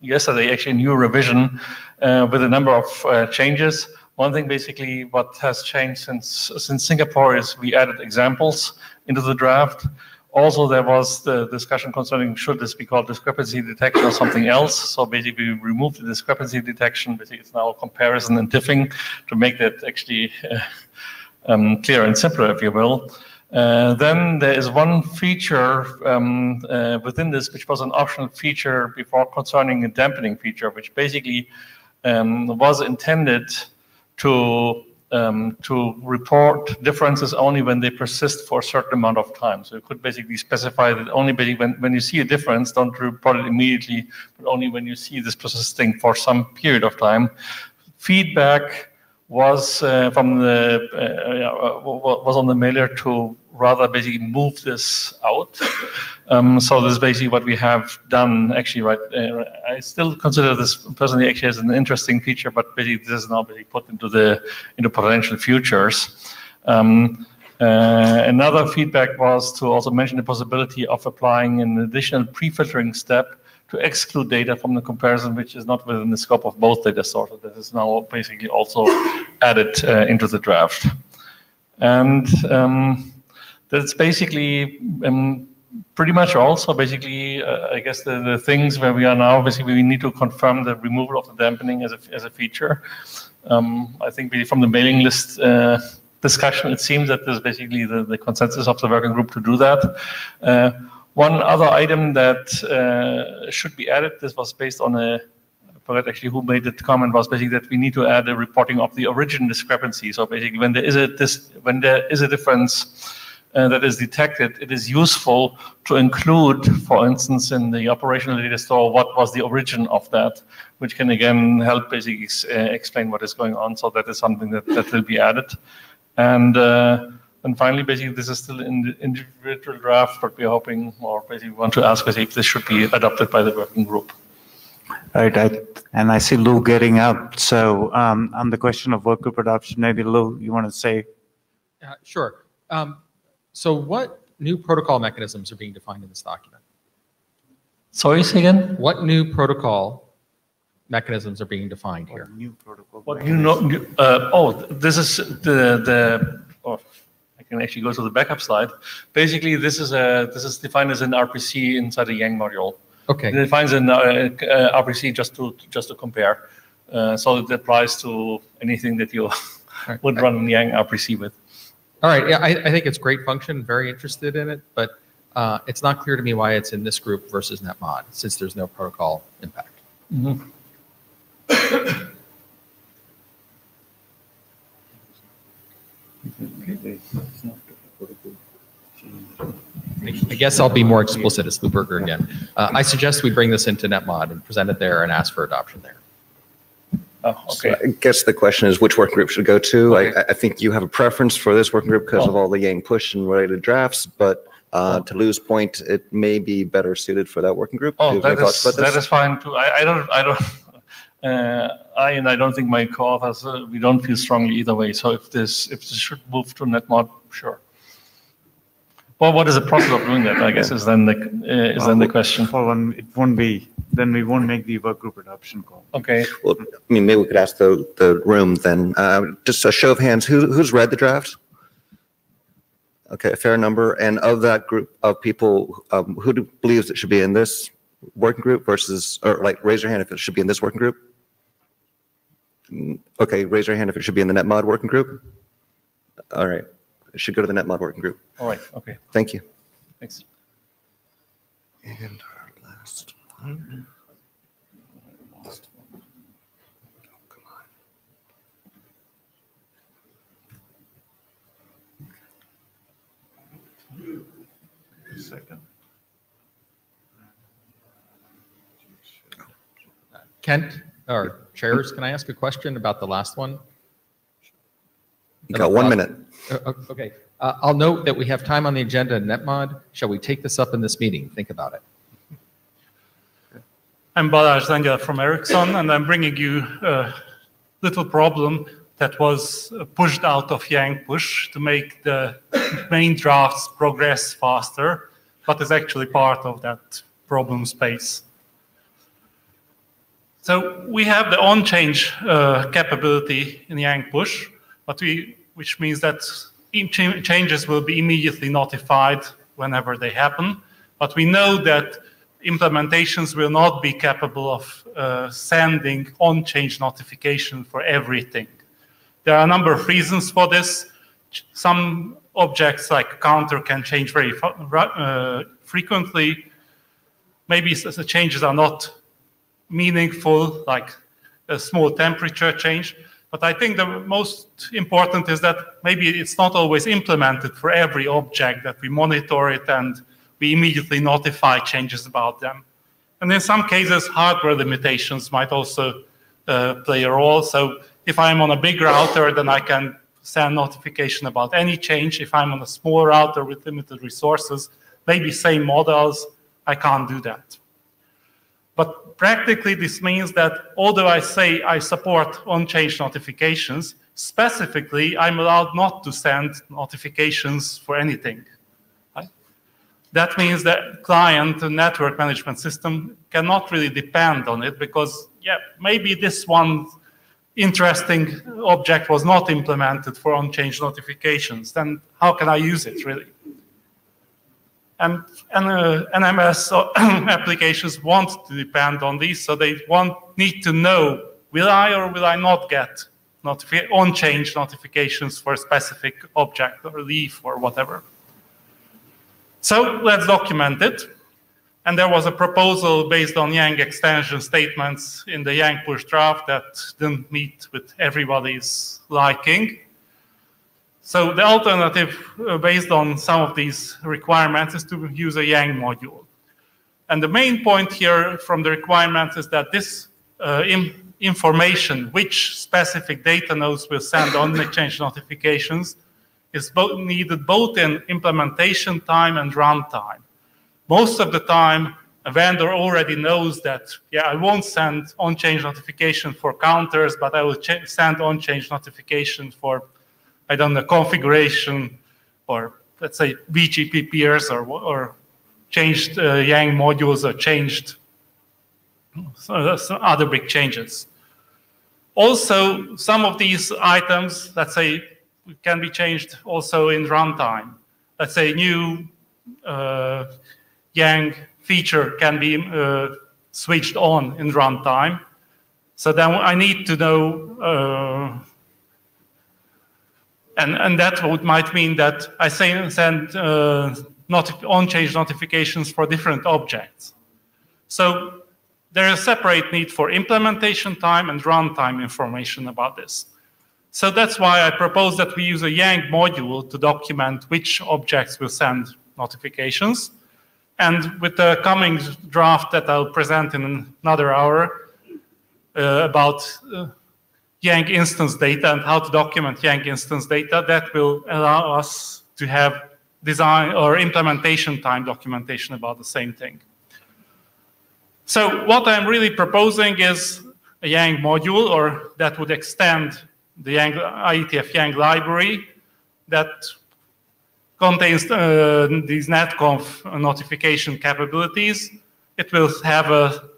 yesterday, actually a new revision with a number of changes. One thing basically what has changed since Singapore is we added examples into the draft. Also, there was the discussion concerning should this be called discrepancy detection or something else. So basically, we removed the discrepancy detection. Basically, it's now comparison and diffing to make that actually clearer and simpler, if you will. Then there is one feature within this, which was an optional feature before concerning a dampening feature, which basically was intended to report differences only when they persist for a certain amount of time. So you could basically specify that only when you see a difference, don't report it immediately, but only when you see this persisting for some period of time. Feedback was from was on the mailer to rather basically move this out. So this is basically what we have done actually, right? I still consider this personally actually as an interesting feature, but basically this is now basically put into potential futures. Another feedback was to also mention the possibility of applying an additional pre-filtering step to exclude data from the comparison, which is not within the scope of both data sources. This is now basically also added into the draft. And that's basically pretty much also basically, I guess, the things where we are now, basically we need to confirm the removal of the dampening as a feature. I think from the mailing list discussion, it seems that there's basically the consensus of the working group to do that. One other item that should be added, this was based on I forget actually who made the comment, was basically that we need to add a reporting of the origin discrepancy. So basically when there is a difference that is detected, it is useful to include, for instance, in the operational data store, what was the origin of that, which can again help basically explain what is going on. So that is something that will be added. And finally, basically, this is still in the individual draft, but we're hoping, or basically want to ask if this should be adopted by the working group. Right, and I see Lou getting up. So on the question of work group adoption, maybe Lou, you want to say? Sure. So what new protocol mechanisms are being defined in this document? Sorry, say again? What new protocol mechanisms are being defined here? New protocol. What this is I can actually go to the backup slide. Basically, this is defined as an RPC inside the Yang module. Okay. It defines an RPC just to compare. So it applies to anything that you would run Yang RPC with. All right. Yeah, I think it's great function. Very interested in it, but it's not clear to me why it's in this group versus netmod, since there's no protocol impact. Mm-hmm. I guess I'll be more explicit as Lou Berger again. I suggest we bring this into netmod and present it there and ask for adoption there. Oh, okay. So I guess the question is which working group should it go to? Okay. I think you have a preference for this working group because of all the Yang push and related drafts, but to Lou's point, it may be better suited for that working group. Oh, that is fine too. I don't think my co-authors, we don't feel strongly either way. So if this should move to netmod, sure. Well, what is the process of doing that? I guess is then the question. It won't be. Then we won't make the work group adoption call. Okay. Well, I mean, maybe we could ask the room then. Just a show of hands. Who's read the draft? Okay, a fair number. And of that group of people, who believes it should be in this working group versus, or like, raise your hand if it should be in this working group. Okay, raise your hand if it should be in the netmod working group. All right, it should go to the netmod working group. All right. Okay. Thank you. Thanks. And our last one. Second. Kent, or chairs, can I ask a question about the last one? You got 1 minute. Okay. I'll note that we have time on the agenda in netmod. Shall we take this up in this meeting? Think about it. I'm Balazs Zenger from Ericsson, and I'm bringing you a little problem that was pushed out of Yang push to make the main drafts progress faster, but is actually part of that problem space. So we have the on-change capability in Yang push, which means that changes will be immediately notified whenever they happen. But we know that implementations will not be capable of sending on-change notification for everything. There are a number of reasons for this. Some objects like counter can change very frequently. Maybe the changes are not meaningful, like a small temperature change. But I think the most important is that maybe it's not always implemented for every object, that we monitor it and we immediately notify changes about them. And in some cases, hardware limitations might also play a role. So if I'm on a big router, then I can send notification about any change. If I'm on a small router with limited resources, maybe same models, I can't do that. But practically, this means that although I say I support on-change notifications, specifically, I'm allowed not to send notifications for anything. Right? That means that client and network management system cannot really depend on it because, yeah, maybe this one interesting object was not implemented for on-change notifications. Then how can I use it, really? And NMS applications want to depend on these, so they need to know, will I or will I not get on-change notifications for a specific object or leaf or whatever. So let's document it. And there was a proposal based on Yang extension statements in the Yang push draft that didn't meet with everybody's liking. So the alternative, based on some of these requirements, is to use a Yang module. And the main point here from the requirements is that this information, which specific data nodes will send on the change notifications, is needed both in implementation time and runtime. Most of the time, a vendor already knows that, yeah, I won't send on-change notification for counters, but I will send on-change notification for, I don't know, configuration, or let's say BGP peers, or changed Yang modules, or changed some other big changes. Also, some of these items, let's say, can be changed also in runtime. Let's say new Yang feature can be switched on in runtime. So then I need to know, and that might mean that I send on-change notifications for different objects. So there is a separate need for implementation time and runtime information about this. So that's why I propose that we use a Yang module to document which objects will send notifications. And with the coming draft that I'll present in another hour about Yang instance data and how to document Yang instance data, that will allow us to have design or implementation time documentation about the same thing. So what I'm really proposing is a Yang module, or that would extend the IETF Yang library that contains these NetConf notification capabilities. It will have a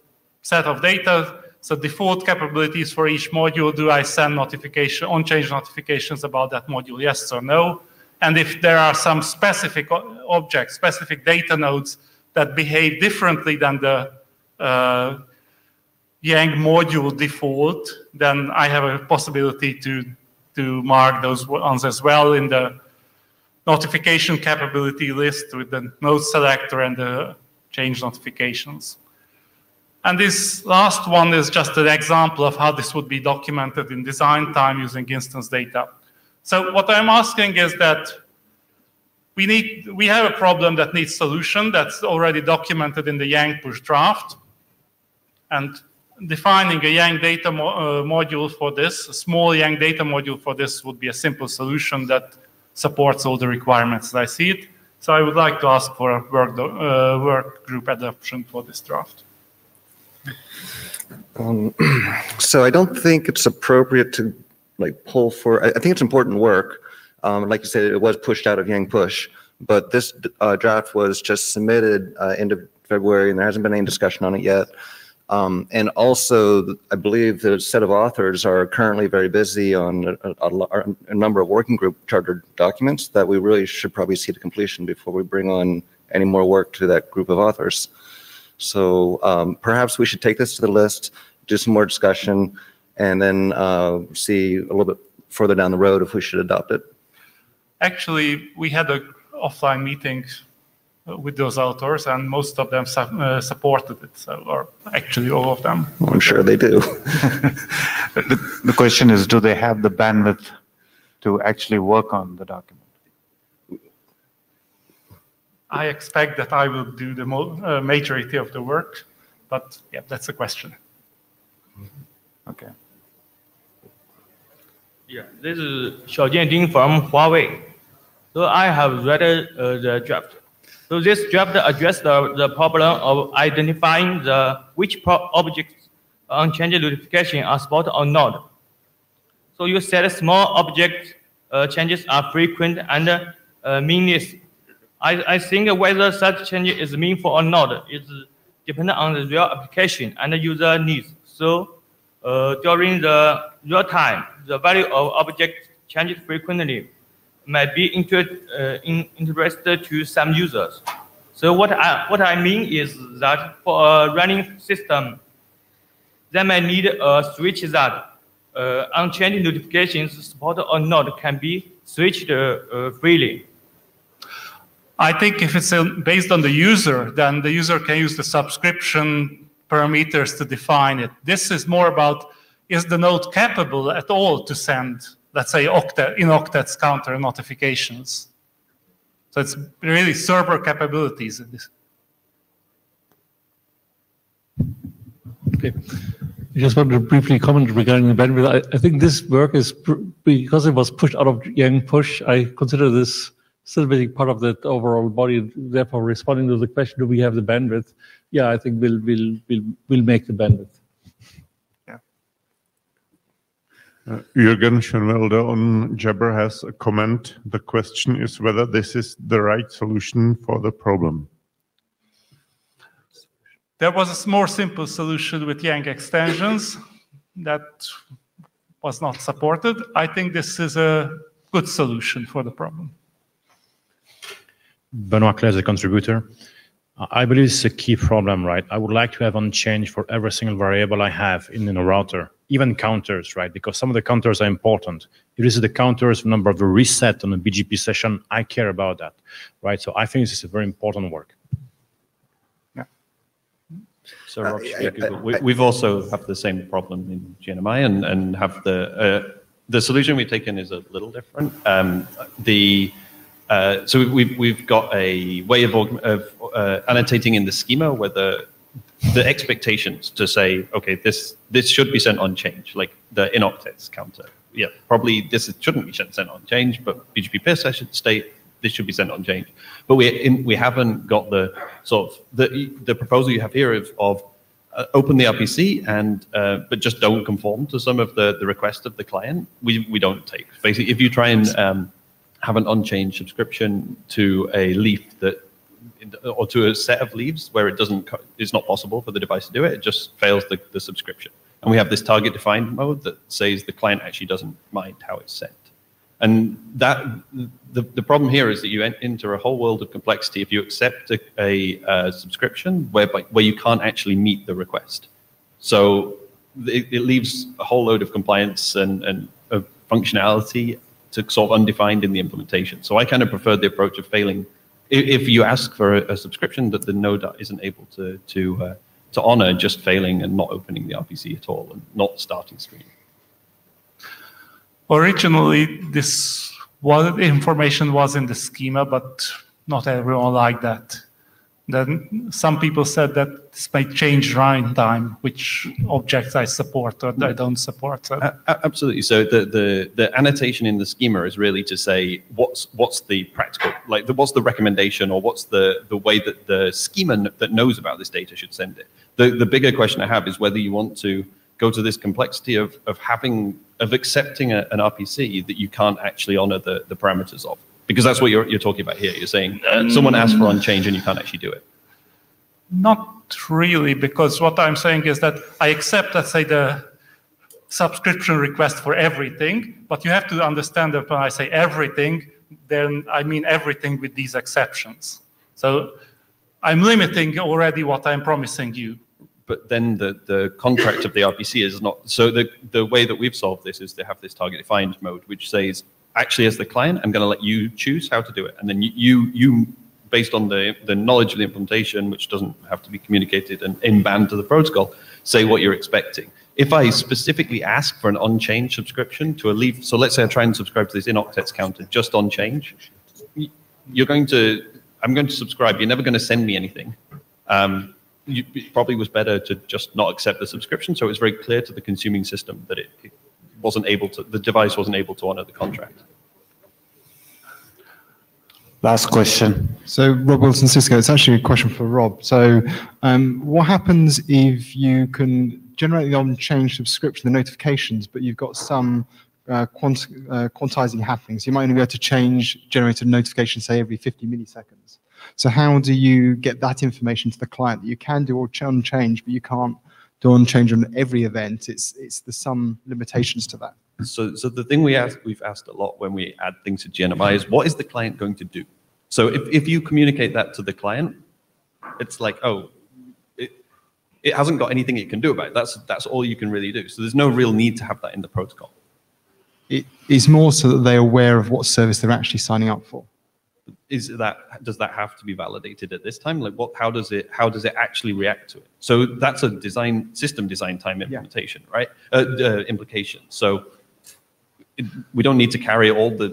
set of data, so default capabilities for each module. Do I send on-change notifications about that module, yes or no? And if there are some specific objects, specific data nodes that behave differently than the Yang module default, then I have a possibility to mark those ones as well in the notification capability list with the node selector and the change notifications. And this last one is just an example of how this would be documented in design time using instance data. So what I'm asking is that we have a problem that needs solution that's already documented in the Yang push draft. And defining a Yang data module for this, a small Yang data module for this, would be a simple solution that supports all the requirements as I see it. So I would like to ask for a work group adoption for this draft. So I don't think it's appropriate to pull for. I think it's important work. Like you said, it was pushed out of Yang push, but this draft was just submitted end of February, and there hasn't been any discussion on it yet. And also, I believe the set of authors are currently very busy on a number of working group chartered documents that we really should probably see to completion before we bring on any more work to that group of authors. So perhaps we should take this to the list, do some more discussion, and then see a little bit further down the road if we should adopt it. Actually, we had an offline meeting with those authors, and most of them supported it, or actually all of them. I'm sure they do. The question is, do they have the bandwidth to actually work on the document? I expect that I will do the majority of the work, but yeah, that's a question. Okay. Yeah, this is Xiao Jianding from Huawei. So I have read the draft. So this draft addressed the problem of identifying which objects on change notification are spot or not. So you said small object changes are frequent and meaningless. I think whether such change is meaningful or not is dependent on the real application and the user needs. So during the real time, the value of object changes frequently might be interested to some users. So what I mean is that for a running system, they might need a switch that unchanged notifications, spot or not, can be switched freely. I think if it's based on the user, then the user can use the subscription parameters to define it. This is more about, is the node capable at all to send let's say, in octets counter notifications. So it's really server capabilities in this. Okay. I just wanted to briefly comment regarding the bandwidth. I think this work is, because it was pushed out of Yang push, I consider this still being part of that overall body, therefore responding to the question, do we have the bandwidth? Yeah, I think we'll make the bandwidth. Jürgen Schönwelder on Jabber has a comment. The question is whether this is the right solution for the problem. There was a more simple solution with Yang extensions that was not supported. I think this is a good solution for the problem. Benoit Claire, the contributor. I believe it's a key problem, right? I would like to have unchanged for every single variable I have in a router, even counters, right? Because some of the counters are important. If this is the counters, number of the reset on a BGP session, I care about that, right? So I think this is a very important work. So Rob, we've also have the same problem in GNMI and have the solution we've taken is a little different. So we've got a way of annotating in the schema where the expectations to say, okay, this should be sent on change, like the in octets counter. Yeah, probably this shouldn't be sent on change, but BGP peer session state this should be sent on change. But we haven't got the sort of the proposal you have here of open the RPC and but just don't conform to some of the request of the client. We don't take. Basically, if you try and have an unchanged subscription to a leaf or to a set of leaves where it's not possible for the device to do it, it just fails the subscription. And we have this target defined mode that says the client actually doesn't mind how it's sent. And that the problem here is that you enter a whole world of complexity if you accept a subscription where you can't actually meet the request. So it leaves a whole load of compliance and of functionality to sort of undefined in the implementation. So I kind of prefer the approach of failing. If you ask for a subscription that the node isn't able to honor, just failing and not opening the RPC at all and not starting stream. Originally, this information was in the schema, but not everyone liked that. Then some people said that this may change runtime, which objects I support or I don't support. So. Absolutely. So the annotation in the schema is really to say what's the practical, like what's the recommendation or what's the way that the schema that knows about this data should send it. The bigger question I have is whether you want to go to this complexity of accepting an RPC that you can't actually honor the parameters of. Because that's what you're talking about here. You're saying someone asked for unchange and you can't actually do it. Not really, because what I'm saying is that I accept, let's say, the subscription request for everything, but you have to understand that when I say everything, then I mean everything with these exceptions. So I'm limiting already what I'm promising you. But then the contract of the RPC is not. So the way that we've solved this is to have this target defined mode, which says, actually, as the client, I'm going to let you choose how to do it. And then you based on the knowledge of the implementation, which doesn't have to be communicated and in-band to the protocol, say what you're expecting. If I specifically ask for an on-change subscription to a leaf, so let's say I try and subscribe to this in octets counter just on change, I'm going to subscribe. You're never going to send me anything. It probably was better to just not accept the subscription. So it was very clear to the consuming system that the device wasn't able to honor the contract. Last question. So Rob Wilson, Cisco, it's actually a question for Rob. So what happens if you can generate the on-change subscription, the notifications, but you've got some quantizing happening? So you might only be able to generate a notification, say, every 50 milliseconds. So how do you get that information to the client that you can do on-change, but you can't do on-change on every event? There's some limitations to that. So the thing we've asked a lot when we add things to GNMI is, what is the client going to do? So if you communicate that to the client, it's like, oh, it hasn't got anything it can do about it. That's all you can really do. So there's no real need to have that in the protocol. It is more so that they're aware of what service they're actually signing up for. Does that have to be validated at this time? Like how does it actually react to it? So that's a system design time implementation, right? Implication. So we don't need to carry all the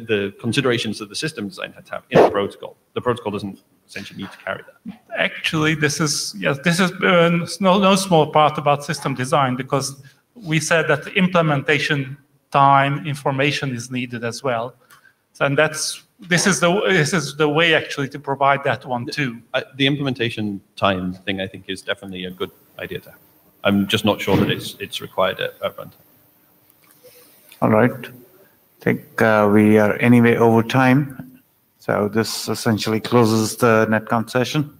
the considerations that the system design had to have in the protocol. The protocol doesn't essentially need to carry that. Actually, this is no small part about system design, because we said that the implementation time information is needed as well, and this is the way actually to provide that one too. The implementation time thing, I think, is definitely a good idea to have. I'm just not sure that it's required at runtime. All right. I think we are anyway over time. So this essentially closes the NetConf session.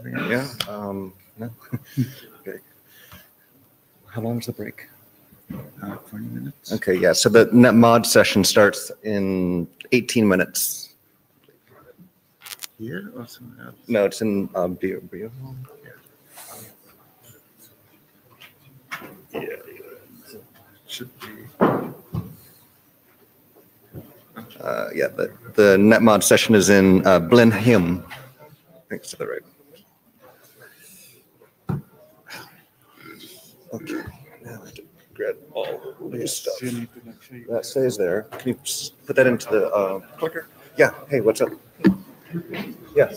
Yeah. No. Okay. How long is the break? 20 minutes. Okay, yeah, so the NetMod session starts in 18 minutes. Here or somewhere else? No, it's in Bio. Yeah, should be. Yeah, the NetMod session is in Blenheim. Thanks to the right. Okay, now I have to grab all this stuff. That stays there. Can you put that into the clicker? Yeah, hey, what's up? Yeah.